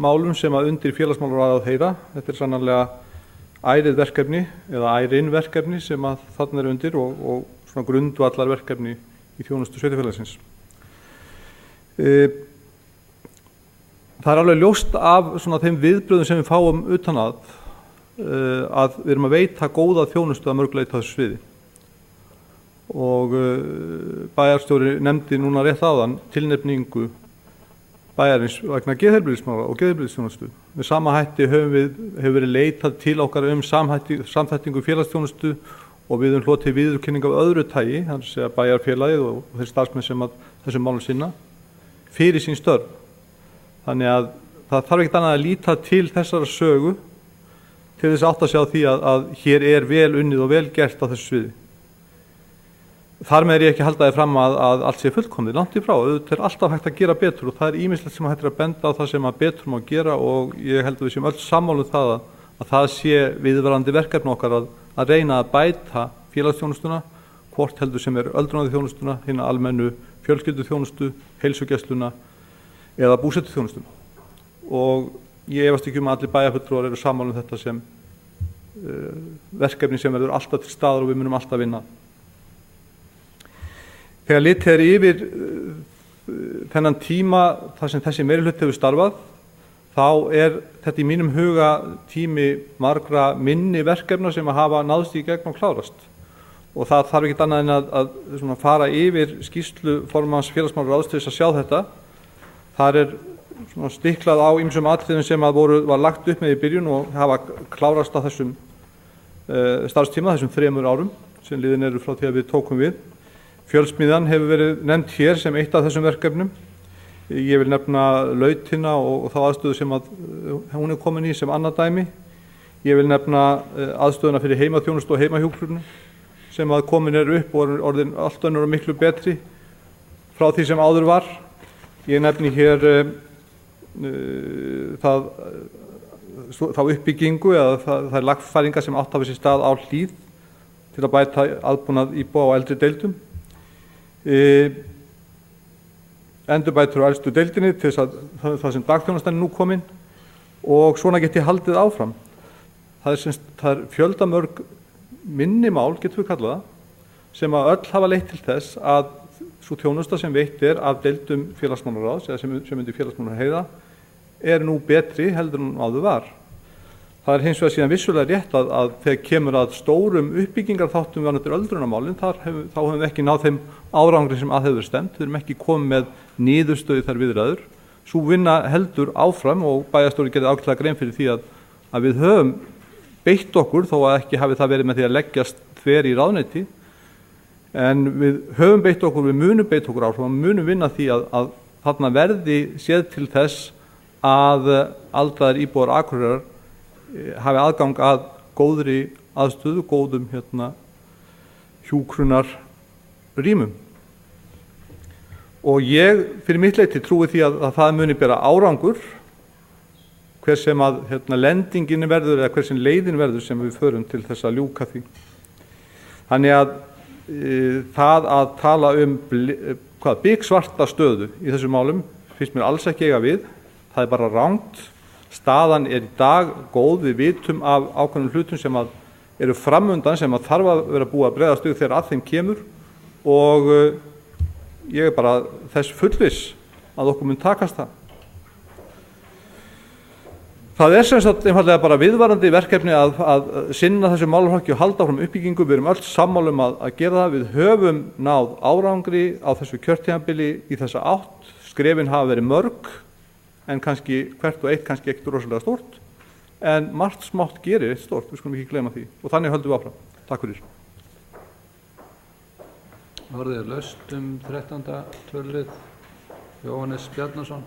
málum sem að undir félagsmálaráð heyra. Þetta er sannarlega ærið verkefni eða ærin verkefni sem að þarna er undir og svona grundvallar verkefni í þjónustu sveitarfélagsins. Það er alveg ljóst af svona þeim viðbröðum sem við fáum utan að við erum að veita góða þjónustu að mörguleita þessu sviði. Og bæjarstjóri nefndi núna rétt áðan tilnefningu bæjarins vegna geðheilbrigðismála og geðheilbrigðisþjónustu. Með sama hætti hefur verið leitað til okkar samþættingu félagsþjónustu, og við höfum hlotið viðurkenning af öðru tagi, þannig að bæjarfélagið og þeir starfsmenn sem að þessum málum sinna fyrir sín störf. Þannig að það þarf ekkert annað að líta til þessara sögu til þess að átta sig á því að hér er vel unnið og vel gert á þessu sviði. Þar með ég ekki halda því fram að allt sé fullkomið, langt í frá. Auðvitað er alltaf hægt að gera betur og það er ýmislegt sem hægt að benda á það sem að betur má gera, og ég held að við séum öll sammála um það að það sé viðvarandi verkefni okkar að reyna að bæta félagsþjónustuna, hvort heldur sem er öldrunarþjónustuna, hina almennu fjölskylduþjónustu, heilsugæsluna eða búsetuþjónustuna. Og ég efast ekki að allir bæjarfulltrúar eru sammála um þetta sem verkefni sem verður alltaf til staðar og við munum alltaf vinna. Þegar litið er yfir þennan tíma þar sem þessi meirihluti hefur starfað, þá er þetta í mínum huga tími margra minni verkefna sem að hafa náðst í gegn og klárast. Og það þarf ekkert annað en að fara yfir skýrslu formanns félagsmálaráðs til þess að sjá þetta. Þar er stiklað á ýmsum atriðum sem var lagt upp með í byrjun og hafa klárast á þessum starfstíma, þessum 3 árum sem liðin eru frá því að við tókum við. Fjölsmiðjan hefur verið nefnd hér sem eitt af þessum verkefnum. Ég vil nefna lautina og þá aðstöðu sem hún er komin í sem annað dæmi. Ég vil nefna aðstöðuna fyrir heimaþjónustu og heimahjúkrun sem komin er upp og orðin allt önnur og miklu betri frá því sem áður var. Ég nefni hér þá uppbyggingu eða þær lagfæringar sem átt hafa sér stað á Hlíð til að bæta aðbúnað íbúa á eldri deildum. Endurbætur á elstu deildinni til þess að það sem dagþjónustan er nú komin, og svona get ég haldið áfram. Það er fjöldamörg minni mál, getum við kallað það, sem að öll hafa leitt til þess að sú þjónusta sem veitt er af deildum félagsmálaráðs eða sem undir félagsmálaráð heyra er nú betri heldur en áður var. Það er hins vegar síðan vissulega rétt að þegar kemur að stórum uppbyggingarþáttum varðandi öldrunarmálin, þá höfum við ekki náð þeim árangri sem að hefur stefnt. Við erum ekki komið með niðurstöðu þær viðræður. Sú vinna heldur áfram og bæjarstjóri gerði ágætlega grein fyrir því að við höfum beitt okkur, þó að ekki hafi það verið með því að leggjast þver í ráðuneyti, en við höfum beitt okkur, við munum beitt okkur áfram, við munum vinna því að þarna verði séð til þess að aldraðir íbúar Akureyrar hafi aðgang að góðri aðstöðu, góðum hjúkrunar rýmum. og ég fyrir mitt leyti trúi því að það muni bera árangur hver sem að lendingin verður eða hver sem leiðin verður sem við förum til þess að ljúka því. Þannig að það að tala biksvarta stöðu í þessum málum finnst mér alls ekki eiga við. Það er bara rangt. Staðan er í dag góð, við vitum af ákveðnum hlutum sem að eru framundan sem að þarf að vera búið að bregðast við þegar að þeim kemur og ég er bara þess fullviss að okkur mun takast það. Það er sem sagt einfaldlega bara viðvarandi verkefni að sinna þessu málaflokki og halda fram uppbyggingu. Við erum öll sammála um að gera það. Við höfum náð árangri á þessu kjörtímabili í þessa átt. Skrefin hafa verið mörg en kannski hvert og eitt kannski ekkert rosalega stórt. En margt smátt gerir eitt stórt, við skulum ekki gleyma því. Og þannig höldum við áfram. Takk fyrir.
Orðið er laust 13. tölulið. Jóhannes Bjarnason.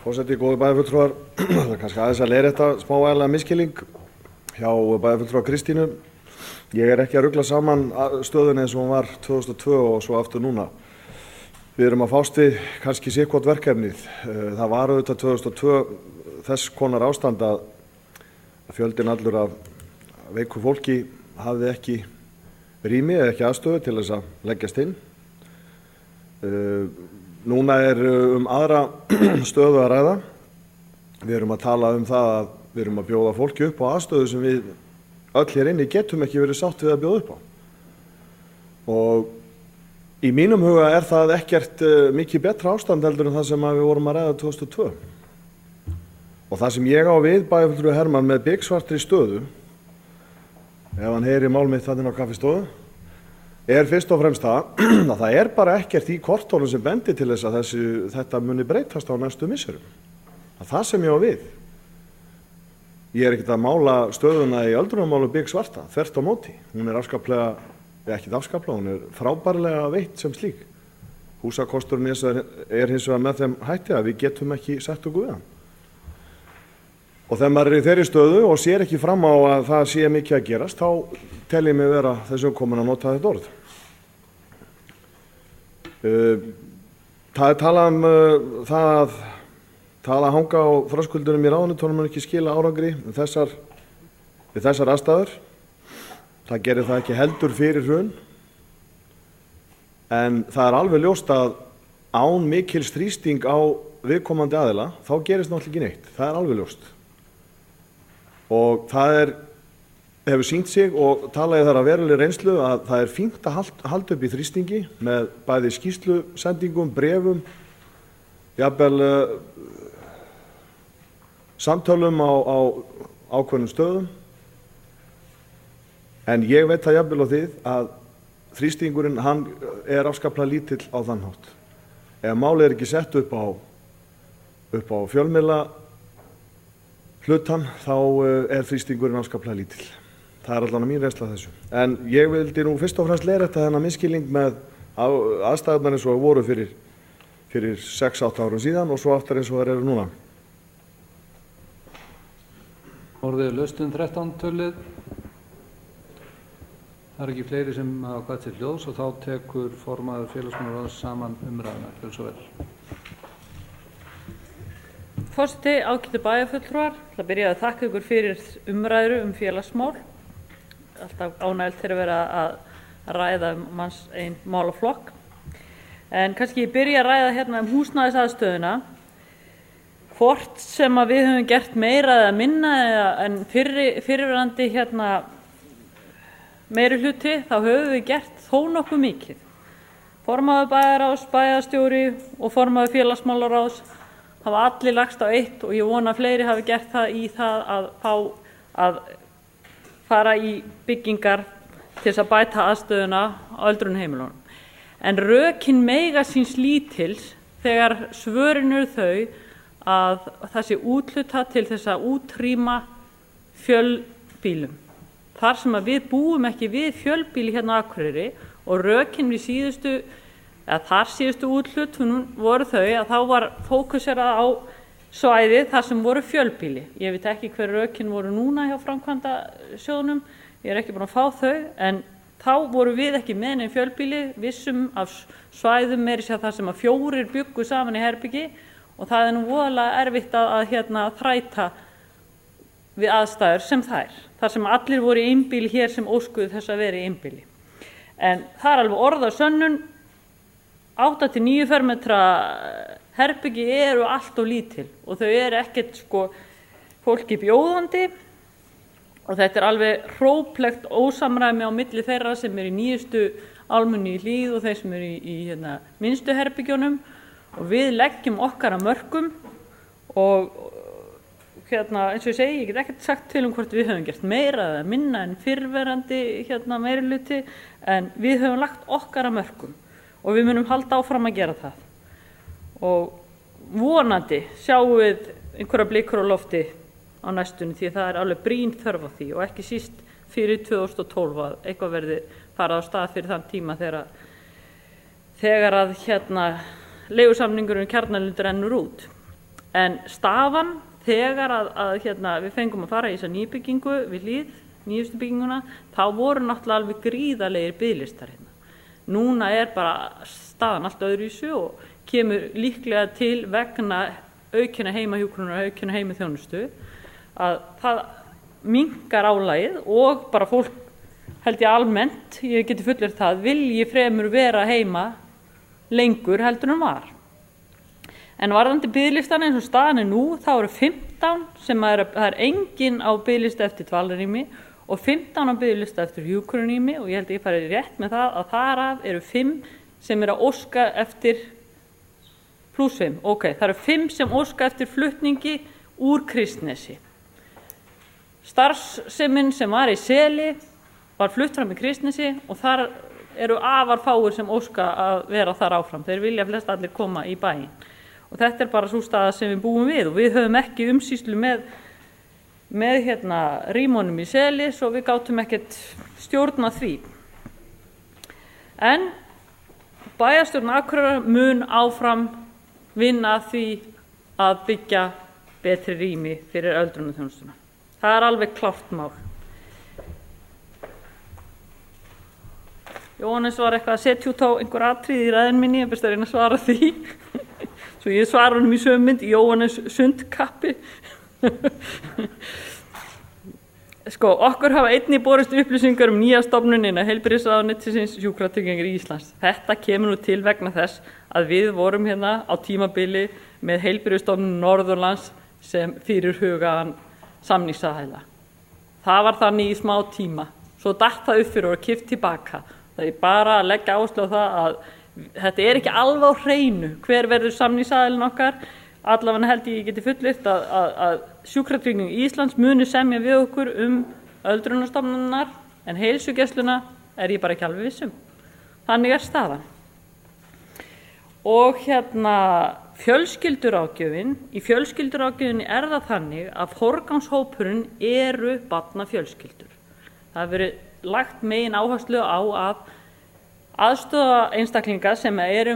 Forseti, góði bæjarfulltrúar, það er kannski aðeins að leiðrétta smávægilega misskilning hjá bæjarfulltrúa Kristínu. Ég er ekki að rugla saman stöðunni eins og hún var 2002 og svo aftur núna. Við erum að fást við kannski sitthvort verkefnið. Það var auðvitað 2002 þess konar ástand að fjöldinn allur af veiku fólki hafði ekki rými eða ekki aðstöðu til þess að leggjast inn. Núna er aðra stöðu að ræða. Við erum að tala um það að við erum að bjóða fólki upp á aðstöðu sem við öll hér inni getum ekki verið sátt við að bjóða upp á. Og í mínum huga er það ekkert mikið betra ástand heldur en það sem við vorum að ræða 2002. Og það sem ég á við bæjarfulltrúi Hermann með biksvartri stöðu, ef hann heyri mál mitt þarna á kaffistofu, er fyrst og fremst það að það er bara ekkert í kortónum sem bendir til þess að þetta muni breytast á næstu misserum. Það er það sem ég á við. Ég er ekkert að mála stöðuna í öldrunarmálum biksvarta, þvert á móti. Hún er afskaplega, ekkert afskaplega, hún er frábærlega veitt sem slík. Húsakosturinn er hins vegar með þeim hætti að við getum ekki sett okkur við hann. Og þegar maður er í þeirri stöðu og sér ekki fram á að það sé mikið að gerast, þá tel ég mig vera þessum komin að nota þetta orð. Það er talað það að hanga á þröskuldunum í ráðuneytunum mun ekki skila árangri við þessar aðstæður. Það gerir það ekki heldur fyrir hrun. En það er alveg ljóst að án mikils þrýsting á viðkomandi aðila, þá gerist náttúrulega ekki neitt. Það er alveg ljóst. Og það hefur sýnt sig og talaði þar að veruleg reynslu að það er fínt að halda upp í þrýstingi með bæði skýrslusendingum, brefum, jafnvel samtölum á ákveðnum stöðum. En ég veit það jafnvel á því að þrýstingurinn hann er afskaplega lítill á þann hátt. Ef málið er ekki sett upp á fjölmiðla hlutan, þá er þrýstingurinn afskaplega lítill. Það er allan að mín reynsla þessu. En ég vildi nú fyrst og fremst leiðrétta þennan misskilning með aðstæðurnar eins og voru fyrir 6-8 árum síðan og svo aftur eins og þær eru núna.
Orðið laust 13. tölulið. Það er ekki fleiri sem hafa hvað til hljóðs og þá tekur formaður félagsmálaráðs saman umræðuna. Gjörðu svo vel.
Forseti, ágætu bæjarfulltrúar, það byrjaði að þakka ykkur fyrir umræður félagsmál. Alltaf ánægilegt þegar vera að ræða manns einn málaflokk. En kannski ég byrja að ræða hérna húsnæðisaðstöðuna. Hvort sem að við höfum gert meira eða minna en fyrirverandi meiri hluti, þá höfum við gert þó nokkuð mikið. Formaður bæjarráðs, bæjarstjóri og formaður félagsmálaráðs hafa allir lagst á eitt og ég vona að fleiri hafi gert það í það að fara í byggingar til þess að bæta aðstöðuna á öldrunarheimilunum. En rökin mega síns lítils þegar svörin eru þau að það sé úthluta til þess að útrýma fjölbýlum. Þar sem að við búum ekki við fjölbýli hérna á Akureyri og rökin við síðustu úthlutun voru þau að þá var fókuserað á svæði þar sem voru fjölbýli. Ég veit ekki hver rökin voru núna hjá framkvæmdasjóðnum, ég ekki búin að fá þau, en þá voru við ekki með nein fjölbýli, vissum af svæðum meiri sér þar sem að 4 bjuggu saman í herbyggi og það nú voðalega erfitt að þræta við aðstæður sem þar sem allir voru í einbýli hér sem óskuðu þess að vera í einbýli. En það alveg orða sönnun, 8-9 fermetra herbyggi eru allt of lítil og þau eru ekkert fólki bjóðandi og þetta alveg hróplegt ósamræmi á milli þeirra sem í nýjustu álmunni í Hlíð og þeir sem í minnstu herbyggjunum og við leggjum okkar að mörkum og eins og ég segi, ég get ekkert sagt til hvort við höfum gert meira eða minna en fyrrverandi meirihluti en við höfum lagt okkar að mörkum og við munum halda áfram að gera það. Og vonandi sjáum við einhverja blikur á lofti á næstunni því það alveg brýn þörf á því og ekki síst fyrir 2012 að eitthvað verði farið á stað fyrir þann tíma þegar að leigusamningurinn Kjarnalund rennur út. En stafan þegar að við fengum að fara í þessa nýbyggingu við Hlíð, nýjustu bygginguna, þá voru náttúrulega alveg gríðarlegir biðlistar hérna. Núna bara staðan allt öðruvísi og kemur líklega til vegna aukinna heimahjúkrunar og aukinna heimaþjónustu að það minnkar álagið og bara fólk held ég almennt, ég geti fullyrt það, vilji fremur vera heima lengur heldur en var. En varðandi biðlistana eins og staðan nú, þá eru 15 sem það engin á biðlista eftir dvalarrými og 15 á biðlista eftir hjúkrunarrými og ég held að ég fari rétt með það að þar af eru 5 sem að óska eftir pluss 5. Ok, það eru 5 sem óska eftir flutningi úr Kristnesi. Starfsemin sem var í Seli var flutt fram í Kristnesi og þar eru afar fáir sem óska að vera þar áfram. Þeir vilja flest allir koma í bæinn. Og þetta bara sú staða sem við búum við og við höfum ekki umsýslu með rýmunum í Seli svo við gátum ekkert stjórna því. En bæjarstjórn Akureyrar mun áfram vinna að því að byggja betri rými fyrir öldrunarþjónustuna. Það alveg klárt mál. Jóhannes var eitthvað að setja út á einhver atriði í ræðin minni, ég best að reyna að svara því. Svo ég svara honum í sömu mynd, Jóhannes sundkappi. Okkur hafa einnig borist upplýsingar nýja stofnunina Heilbrigðisráðuneytisins Sjúkratryggingar Íslands. Þetta kemur nú til vegna þess að við vorum á tímabili með Heilbrigðisstofnun Norðurlands sem fyrirhugaðan samningsaðila. Það var þannig í smá tíma. Svo datt það upp fyrir og kippt tilbaka. Það bara að leggja áherslu á það að þetta ekki alveg á hreinu hver verður samningsaðilinn okkar. Allavega held ég geti fullyrt að Sjúkratrygging Íslands muni semja við okkur öldrunarstofnanirnar en heilsugæsluna ég bara ekki alveg viss um. Þannig staðan. Og fjölskylduráðgjöfin, í fjölskylduráðgjöfinni það þannig að forgangshópurinn eru barnafjölskyldur. Það hefur verið lagt megin áherslu á að aðstoða einstaklinga sem eru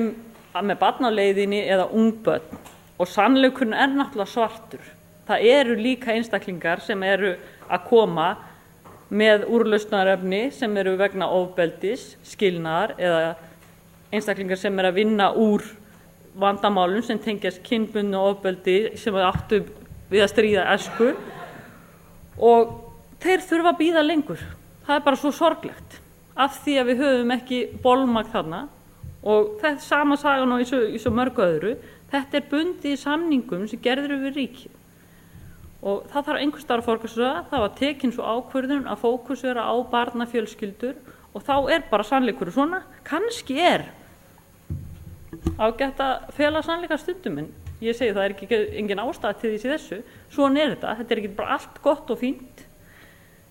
með barn á leiðinni eða ungbörn og sannleikurinn náttúrulega svartur. Það eru líka einstaklingar sem eru að koma með úrlausnarefni sem eru vegna ofbeldis, skilnaðar eða einstaklingar sem eru að vinna úr vandamálum sem tengjast kynbundnu ofbeldi sem áttu við að stríða æsku og þeir þurfa að bíða lengur. Það bara svo sorglegt af því að við höfum ekki bolmagn þarna og þetta sama sagan og í svo mörgu öðru. Þetta bundið í samningum sem gerður við ríkið og það þarf einhvers staðar að forgangsraða. Það var tekin svo ákvörðun að fókusera á barnafjölskyldur og þá bara sannleikur svona. Kannski ágætt að fela sannleika stundum en ég segi það ekki engin ástæða til því þessu. Svona þetta ekki bara allt gott og fínt.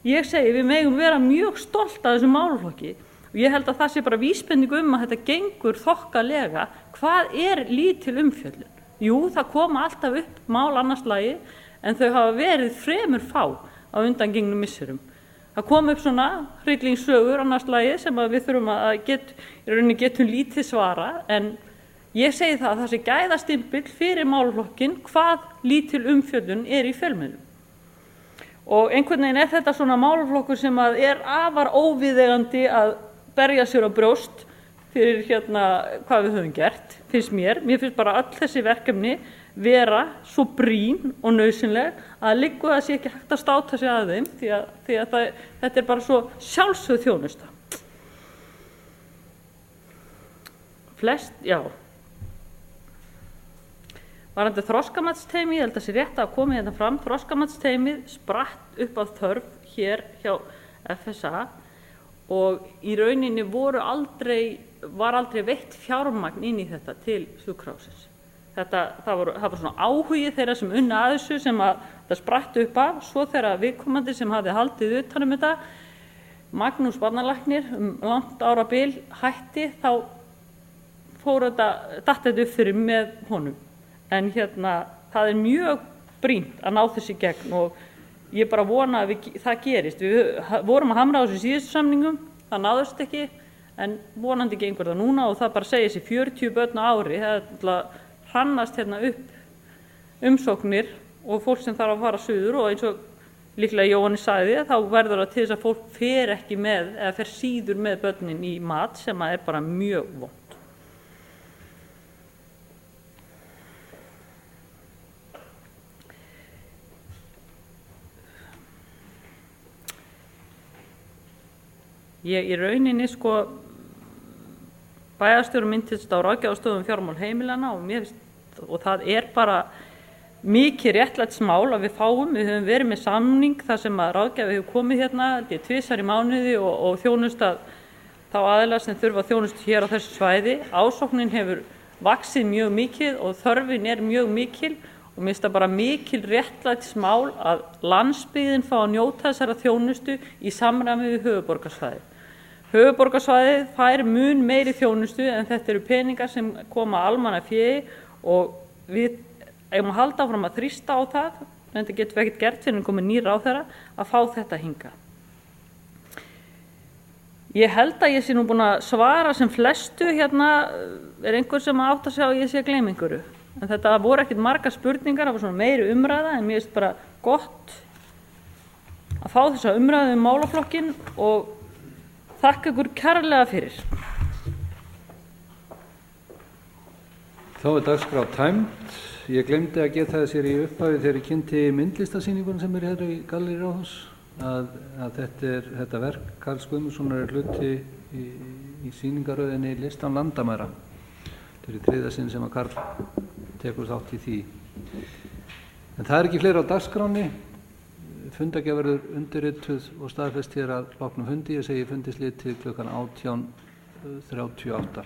Ég segi við megum vera mjög stolt af þessum málaflokki og ég held að það sé bara vísbending að þetta gengur þokkalega. Hvað lítil umfjöllun? Jú, það koma alltaf upp mál annars lagi en þau hafa verið fremur fá á undangengnum misserum. Það kom upp svona hryllingssögur annars lagi sem við þurfum að getum lítið svara en ég segi það að það sé gæðastimpill fyrir málaflokkinn hvað lítil umfjöllun í fjölmiðlum. Og einhvern veginn þetta svona málaflokkur sem að afar óviðeigandi að berja sér á brjóst fyrir hvað við höfum gert, finnst mér. Mér finnst bara öll þessi verkefni vera svo brýn og nauðsynleg að liggur að sé ekki hægt að státa sig að þeim því að þetta bara svo sjálfsögð þjónusta. Varðandi þroskamatsteymi, ég held að sé rétt að koma hérna fram, þroskamatsteymið spratt upp af þörf hér hjá FSA og í rauninni var aldrei veitt fjármagn inn í þetta til sjúkrahússins. Það var svona áhugi þeirra sem unnu að þessu sem að það spratt upp af, svo þegar viðkomandi sem hafði haldið utan þetta, Magnús barnalæknir, langt árabil hætti, þá datt þetta upp fyrir með honum. En það mjög brýnt að ná þessi gegn og ég bara vona að það gerist. Við vorum að hamra á þessu síðustu samningum, það náðust ekki, en vonandi gengur það núna og það bara segir sér 40 börn á ári. Það hrannast upp umsóknir og fólk sem þarf að fara suður og eins og líklega Jóhannes sagði þá verður það til þess að fólk fer ekki með eða fer síður með börnin í mat sem bara mjög vont. Ég í rauninni bæjarstjóri minntist á ráðgjafarstöðum fjármál heimilana og það bara mikið réttlætismál að við höfum verið með samning þar sem að ráðgjafi hefur komið tvisvar í mánuði og þjónustað þá aðila sem þurfa þjónustu hér á þessu svæði. Ásóknin hefur vaxið mjög mikið og þörfin mjög mikil og mér finnst það bara mikil réttlætismál að landsbyggðin fá að njóta þessara þjónustu í samræmi við höfuðborgarsvæðið. Höfuðborgarsvæðið fær mun meiri þjónustu en þetta eru peningar sem koma almannafé og við eigum að halda áfram að þrýsta á það, en þetta getum við ekkert gert fyrir að koma nýr ráðherra að fá þetta hingað. Ég held að ég sé nú búin að svara sem flestu einhver sem átt að sjá að ég sé að gleyma einhverju. En þetta voru ekkert margar spurningar, það var svona meiri umræða en mér finnst bara gott að fá þessa umræðu málaflokkinn og þakka ykkur kærlega fyrir.
Þá dagskrá tæmd. Ég glemdi að geta þess í upphafi þegar ég kynnti myndlistasýningun sem hér í Gallerí Ráðhúss að þetta verk Karls Guðmundssonar hluti í sýningarröðinni List án landamæra. Þetta í þriðja sinn sem að Karl tekur þátt í því. En það ekki fleira á dagskránni. Fundargerð verður undirrituð og staðfest hér að loknum fundi. Ég segi fundi slitið klukkan 18:38.